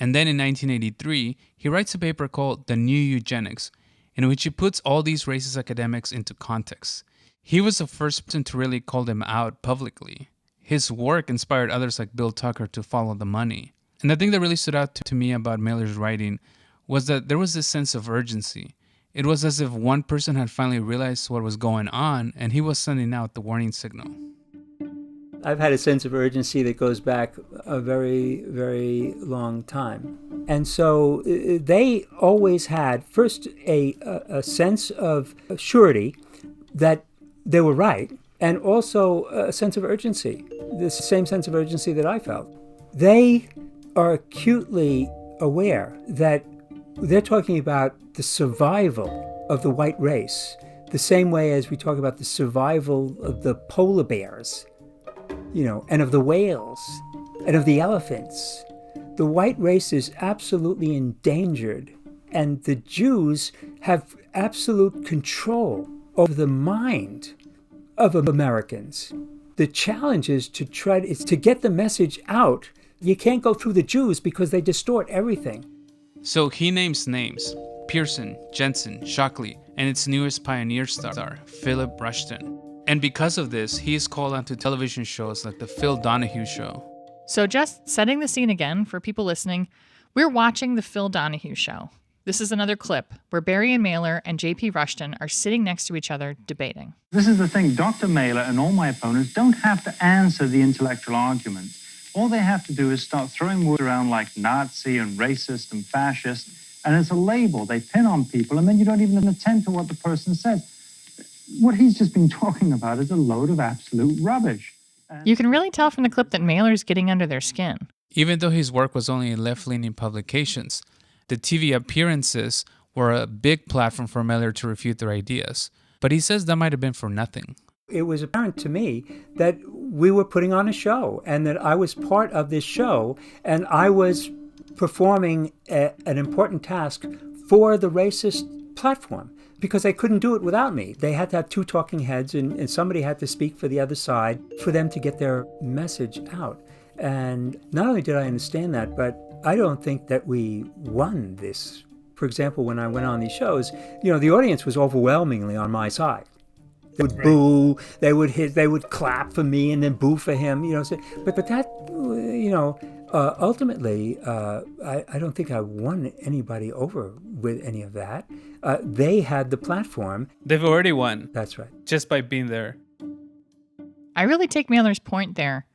And then in 1983, he writes a paper called The New Eugenics, in which he puts all these racist academics into context. He was the first person to really call them out publicly. His work inspired others like Bill Tucker to follow the money. And the thing that really stood out to me about Mailer's writing was that there was this sense of urgency. It was as if one person had finally realized what was going on, and he was sending out the warning signal. I've had a sense of urgency that goes back a very, very long time. And so they always had, first, a sense of surety that they were right, and also a sense of urgency, the same sense of urgency that I felt. They are acutely aware that they're talking about the survival of the white race, the same way as we talk about the survival of the polar bears, and of the whales, and of the elephants. The white race is absolutely endangered, and the Jews have absolute control over the mind of Americans. The challenge is to get the message out. You can't go through the Jews because they distort everything. So he names names: Pearson, Jensen, Shockley, and its newest pioneer star, Philip Rushton. And because of this, he is called onto television shows like The Phil Donahue Show. So just setting the scene again for people listening, we're watching The Phil Donahue Show. This is another clip where Barry and Mailer and J.P. Rushton are sitting next to each other debating. This is the thing. Dr. Mailer and all my opponents don't have to answer the intellectual argument. All they have to do is start throwing words around like Nazi and racist and fascist, and it's a label they pin on people, and then you don't even attend to what the person said. What he's just been talking about is a load of absolute rubbish. You can really tell from the clip that Mailer's getting under their skin. Even though his work was only in left-leaning publications, the TV appearances were a big platform for Mailer to refute their ideas. But he says that might have been for nothing. It was apparent to me that we were putting on a show and that I was part of this show and I was performing an important task for the racist platform because they couldn't do it without me. They had to have two talking heads and somebody had to speak for the other side for them to get their message out. And not only did I understand that, but I don't think that we won this. For example, when I went on these shows, the audience was overwhelmingly on my side. They would boo, they would clap for me and then boo for him, But that, ultimately, I don't think I won anybody over with any of that. They had the platform. They've already won. That's right. Just by being there. I really take Mailer's point there.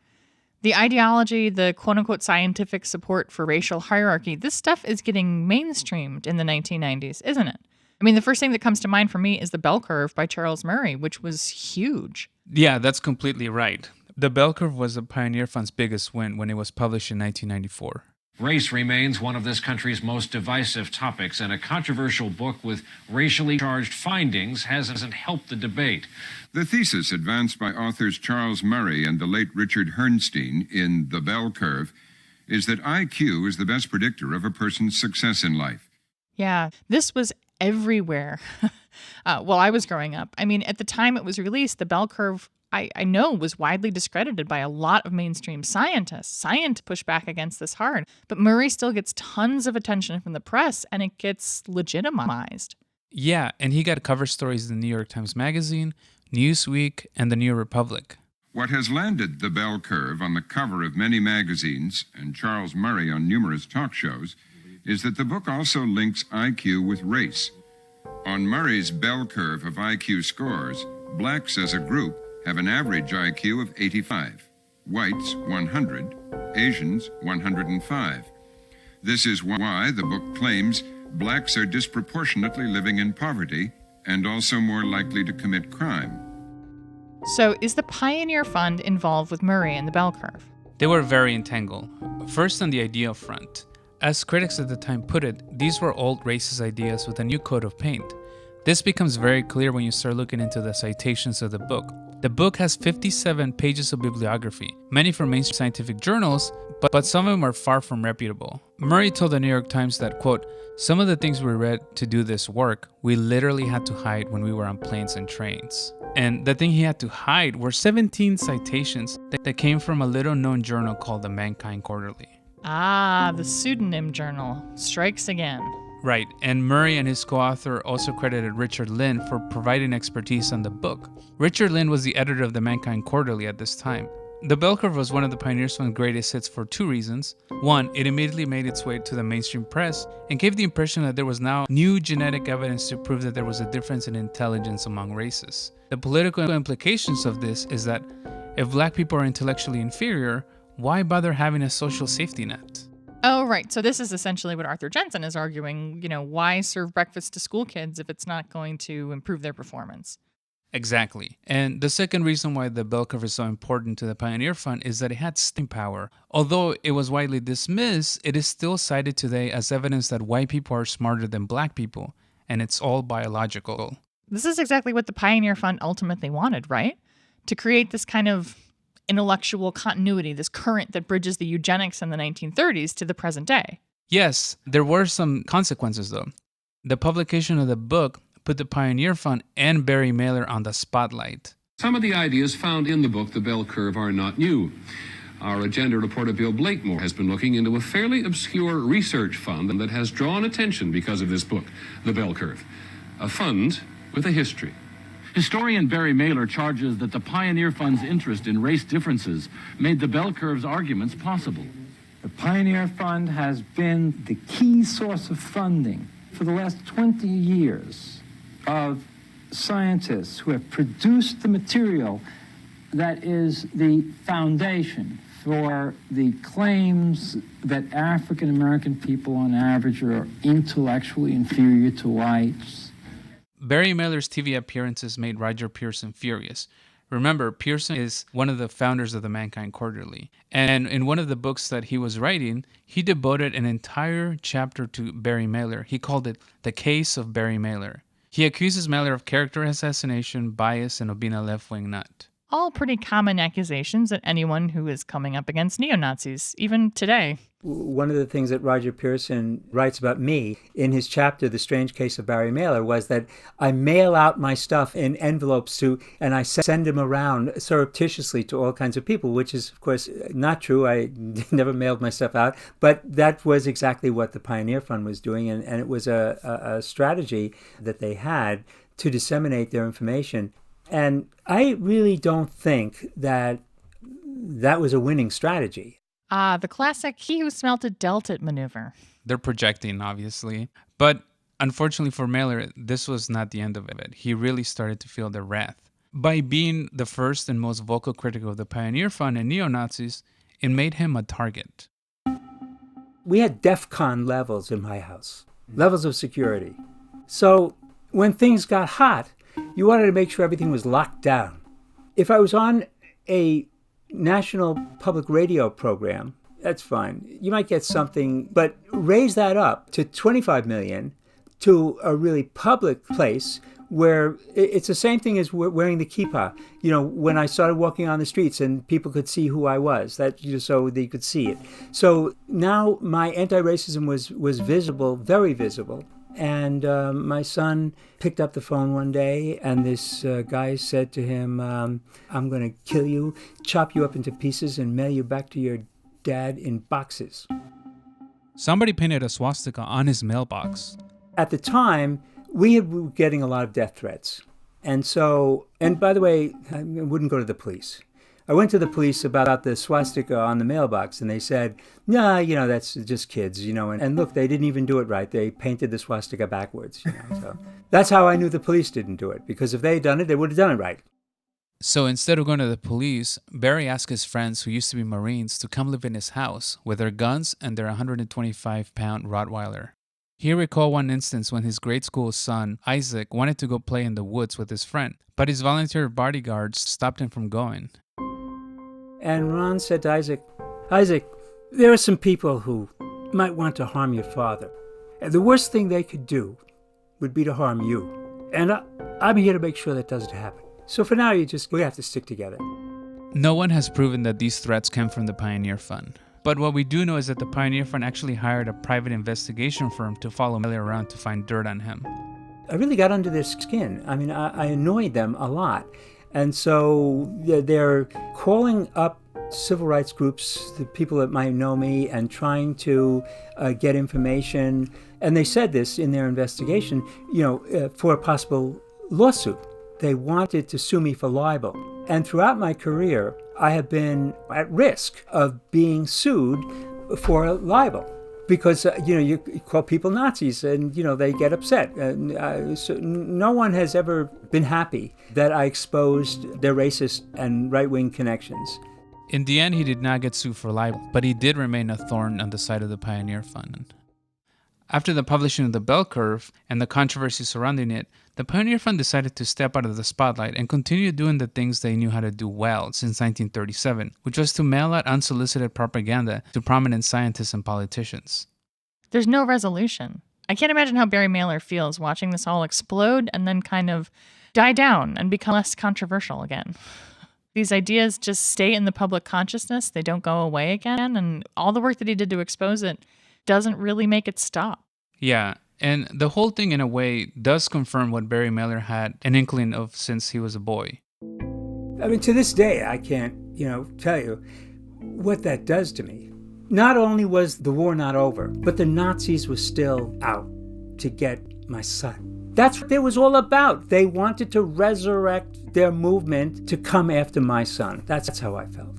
The ideology, the quote-unquote scientific support for racial hierarchy, this stuff is getting mainstreamed in the 1990s, isn't it? I mean, the first thing that comes to mind for me is The Bell Curve by Charles Murray, which was huge. Yeah, that's completely right. The Bell Curve was the Pioneer Fund's biggest win when it was published in 1994. Race remains one of this country's most divisive topics, and a controversial book with racially charged findings hasn't helped the debate. The thesis advanced by authors Charles Murray and the late Richard Herrnstein in The Bell Curve is that IQ is the best predictor of a person's success in life. Yeah, this was everywhere while I was growing up. I mean, at the time it was released, the Bell Curve, I know, was widely discredited by a lot of mainstream scientists. Science pushed back against this hard. But Murray still gets tons of attention from the press, and it gets legitimized. Yeah, and he got cover stories in the New York Times Magazine, Newsweek, and the New Republic. What has landed The Bell Curve on the cover of many magazines and Charles Murray on numerous talk shows is that the book also links IQ with race. On Murray's Bell Curve of IQ scores, blacks as a group have an average IQ of 85, whites 100, Asians 105. This is why the book claims blacks are disproportionately living in poverty and also more likely to commit crime. So is the Pioneer Fund involved with Murray and the Bell Curve? They were very entangled. First on the idea front. As critics at the time put it, these were old racist ideas with a new coat of paint. This becomes very clear when you start looking into the citations of the book. The book has 57 pages of bibliography, many from mainstream scientific journals, but some of them are far from reputable. Murray told the New York Times that, quote, "Some of the things we read to do this work, we literally had to hide when we were on planes and trains." And the thing he had to hide were 17 citations that came from a little-known journal called the Mankind Quarterly. Ah, the pseudonym journal strikes again. Right, and Murray and his co-author also credited Richard Lynn for providing expertise on the book. Richard Lynn was the editor of the Mankind Quarterly at this time. The Bell Curve was one of the Pioneers Fund's greatest hits for two reasons. One, it immediately made its way to the mainstream press and gave the impression that there was now new genetic evidence to prove that there was a difference in intelligence among races. The political implications of this is that if black people are intellectually inferior, why bother having a social safety net? Oh, right. So this is essentially what Arthur Jensen is arguing. Why serve breakfast to school kids if it's not going to improve their performance? Exactly. And the second reason why the Bell Curve is so important to the Pioneer Fund is that it had staying power. Although it was widely dismissed, it is still cited today as evidence that white people are smarter than black people, and it's all biological. This is exactly what the Pioneer Fund ultimately wanted, right? To create this kind of intellectual continuity, this current that bridges the eugenics in the 1930s to the present day. Yes, there were some consequences though. The publication of the book put the Pioneer Fund and Barry Mailer on the spotlight. Some of the ideas found in the book, The Bell Curve, are not new. Our agenda reporter Bill Blakemore has been looking into a fairly obscure research fund that has drawn attention because of this book, The Bell Curve. A fund with a history. Historian Barry Mailer charges that the Pioneer Fund's interest in race differences made the Bell Curve's arguments possible. The Pioneer Fund has been the key source of funding for the last 20 years of scientists who have produced the material that is the foundation for the claims that African American people on average are intellectually inferior to whites. Barry Mailer's TV appearances made Roger Pearson furious. Remember, Pearson is one of the founders of the Mankind Quarterly. And in one of the books that he was writing, he devoted an entire chapter to Barry Mailer. He called it The Case of Barry Mailer. He accuses Mailer of character assassination, bias, and of being a left-wing nut. All pretty common accusations that anyone who is coming up against neo-Nazis, even today. One of the things that Roger Pearson writes about me in his chapter, The Strange Case of Barry Mailer, was that I mail out my stuff in envelopes and I send them around surreptitiously to all kinds of people, which is, of course, not true. I never mailed my stuff out. But that was exactly what the Pioneer Fund was doing, and it was a strategy that they had to disseminate their information. And I really don't think that was a winning strategy. The classic he who smelt it dealt it maneuver. They're projecting, obviously. But unfortunately for Mailer, this was not the end of it. He really started to feel the wrath. By being the first and most vocal critic of the Pioneer Fund and neo-Nazis, it made him a target. We had DEFCON levels in my house, levels of security. So when things got hot, you wanted to make sure everything was locked down. If I was on a national public radio program, that's fine. You might get something, but raise that up to 25 million to a really public place where it's the same thing as wearing the kippah. You know, when I started walking on the streets and people could see who I was, that so they could see it. So now my anti-racism was visible, very visible. And my son picked up the phone one day, and this guy said to him, I'm going to kill you, chop you up into pieces, and mail you back to your dad in boxes. Somebody painted a swastika on his mailbox. At the time, we were getting a lot of death threats. And so, and by the way, I wouldn't go to the police. I went to the police about the swastika on the mailbox, and they said, nah, you know, that's just kids, you know. And look, they didn't even do it right. They painted the swastika backwards, you know. So that's how I knew the police didn't do it, because if they had done it, they would have done it right. So instead of going to the police, Barry asked his friends who used to be Marines to come live in his house with their guns and their 125-pound Rottweiler. He recalled one instance when his grade school son, Isaac, wanted to go play in the woods with his friend, but his volunteer bodyguards stopped him from going. And Ron said to Isaac, there are some people who might want to harm your father. And the worst thing they could do would be to harm you. And I'm here to make sure that doesn't happen. So for now, we have to stick together. No one has proven that these threats came from the Pioneer Fund. But what we do know is that the Pioneer Fund actually hired a private investigation firm to follow Miller around to find dirt on him. I really got under their skin. I mean, I annoyed them a lot. And so they're calling up civil rights groups, the people that might know me, and trying to get information. And they said this in their investigation, you know, for a possible lawsuit. They wanted to sue me for libel. And throughout my career, I have been at risk of being sued for libel. Because, you know, you call people Nazis and, you know, they get upset. So no one has ever been happy that I exposed their racist and right-wing connections. In the end, he did not get sued for libel, but he did remain a thorn on the side of the Pioneer Fund. After the publishing of the Bell Curve and the controversy surrounding it, the Pioneer Fund decided to step out of the spotlight and continue doing the things they knew how to do well since 1937, which was to mail out unsolicited propaganda to prominent scientists and politicians. There's no resolution. I can't imagine how Barry Mailer feels watching this all explode and then kind of die down and become less controversial again. These ideas just stay in the public consciousness. They don't go away again. And all the work that he did to expose it doesn't really make it stop. Yeah, and the whole thing in a way does confirm what Barry Mailer had an inkling of since he was a boy. I mean, to this day, I can't, you know, tell you what that does to me. Not only was the war not over, but the Nazis were still out to get my son. That's what it was all about. They wanted to resurrect their movement to come after my son. That's how I felt.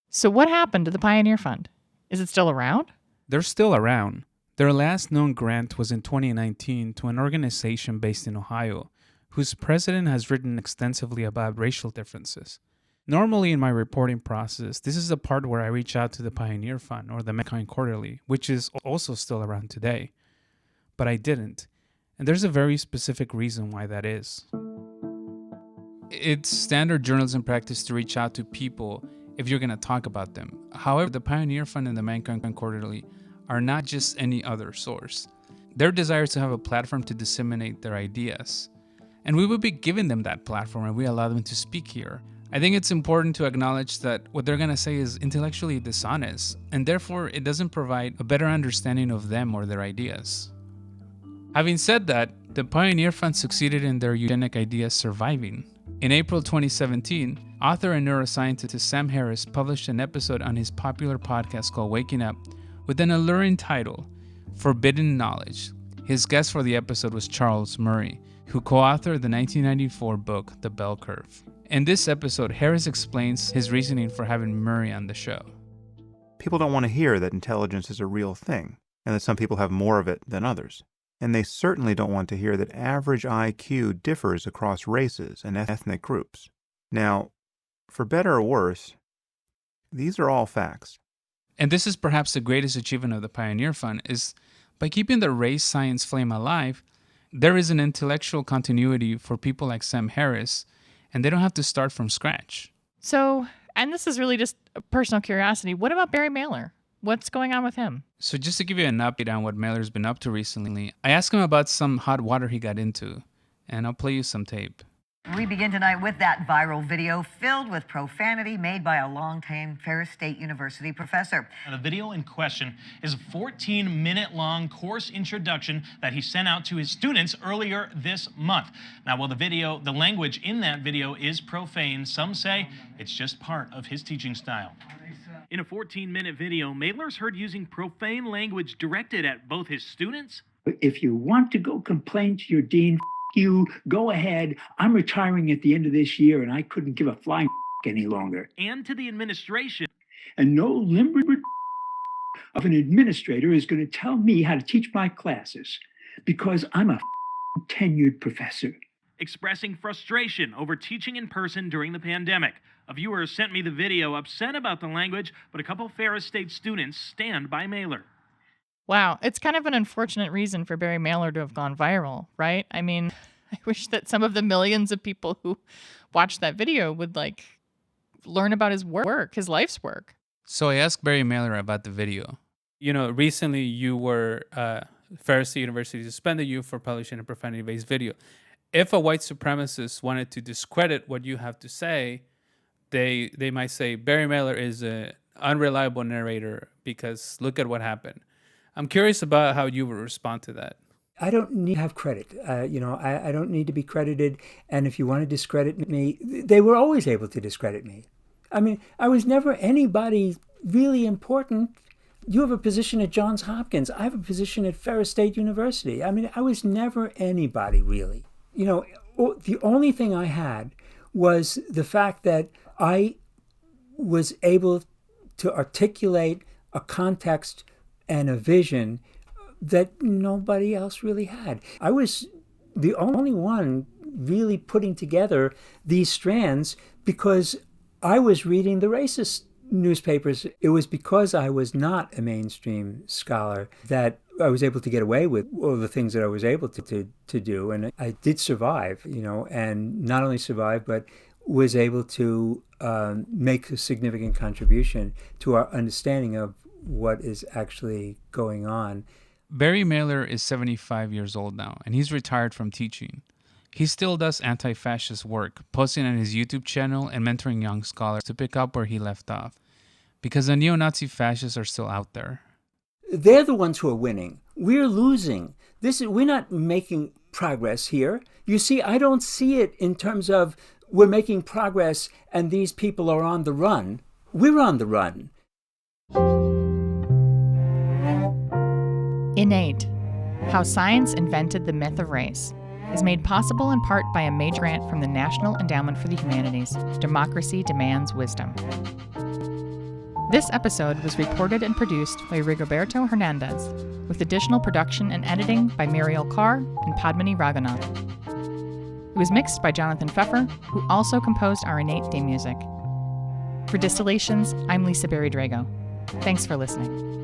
So what happened to the Pioneer Fund? Is it still around? They're still around. Their last known grant was in 2019 to an organization based in Ohio, whose president has written extensively about racial differences. Normally in my reporting process, this is the part where I reach out to the Pioneer Fund or the Mankind Quarterly, which is also still around today. But I didn't, and there's a very specific reason why that is. It's standard journalism practice to reach out to people if you're going to talk about them. However, the Pioneer Fund and the Mankind Quarterly are not just any other source. Their desire is to have a platform to disseminate their ideas. And we would be giving them that platform and we allow them to speak here. I think it's important to acknowledge that what they're going to say is intellectually dishonest, and therefore it doesn't provide a better understanding of them or their ideas. Having said that, the Pioneer Fund succeeded in their eugenic ideas surviving. In April 2017, author and neuroscientist Sam Harris published an episode on his popular podcast called Waking Up with an alluring title, Forbidden Knowledge. His guest for the episode was Charles Murray, who co-authored the 1994 book, The Bell Curve. In this episode, Harris explains his reasoning for having Murray on the show. People don't want to hear that intelligence is a real thing, and that some people have more of it than others. And they certainly don't want to hear that average IQ differs across races and ethnic groups. Now, for better or worse, these are all facts. And this is perhaps the greatest achievement of the Pioneer Fund, is by keeping the race science flame alive, there is an intellectual continuity for people like Sam Harris, and they don't have to start from scratch. So, and this is really just a personal curiosity, what about Barry Mailer? What's going on with him? So just to give you an update on what Mailer's been up to recently, I asked him about some hot water he got into, and I'll play you some tape. We begin tonight with that viral video filled with profanity made by a longtime Ferris State University professor. The video in question is a 14-minute-long course introduction that he sent out to his students earlier this month. Now, while the language in that video is profane, some say it's just part of his teaching style. In a 14-minute video, Mailer's heard using profane language directed at both his students. If you want to go complain to your dean, you go ahead. I'm retiring at the end of this year, and I couldn't give a flying any longer. And to the administration. And no limber of an administrator is going to tell me how to teach my classes because I'm a tenured professor. Expressing frustration over teaching in person during the pandemic. A viewer sent me the video upset about the language, but a couple Ferris State students stand by Mailer. Wow, it's kind of an unfortunate reason for Barry Mailer to have gone viral, right? I mean, I wish that some of the millions of people who watched that video would learn about his work, his life's work. So I asked Barry Mailer about the video. You know, recently you were, Ferris State University suspended you for publishing a profanity-based video. If a white supremacist wanted to discredit what you have to say, they might say Barry Mailer is an unreliable narrator because look at what happened. I'm curious about how you would respond to that. I don't need to have credit. I don't need to be credited. And if you want to discredit me, they were always able to discredit me. I mean, I was never anybody really important. You have a position at Johns Hopkins. I have a position at Ferris State University. I mean, I was never anybody really. You know, the only thing I had was the fact that I was able to articulate a context and a vision that nobody else really had. I was the only one really putting together these strands because I was reading the racist newspapers. It was because I was not a mainstream scholar that I was able to get away with all the things that I was able to do. And I did survive, and not only survive, but was able to make a significant contribution to our understanding of what is actually going on. Barry Mailer is 75 years old now, and he's retired from teaching. He still does anti-fascist work, posting on his YouTube channel and mentoring young scholars to pick up where he left off, because the neo-Nazi fascists are still out there. They're the ones who are winning. We're losing. We're not making progress here. You see, I don't see it in terms of we're making progress and these people are on the run. We're on the run. Innate, How Science Invented the Myth of Race, is made possible in part by a major grant from the National Endowment for the Humanities. Democracy demands wisdom. This episode was reported and produced by Rigoberto Hernandez, with additional production and editing by Muriel Carr and Padmini Raghunath. It was mixed by Jonathan Pfeffer, who also composed our Innate theme music. For Distillations, I'm Lisa Berry Drago. Thanks for listening.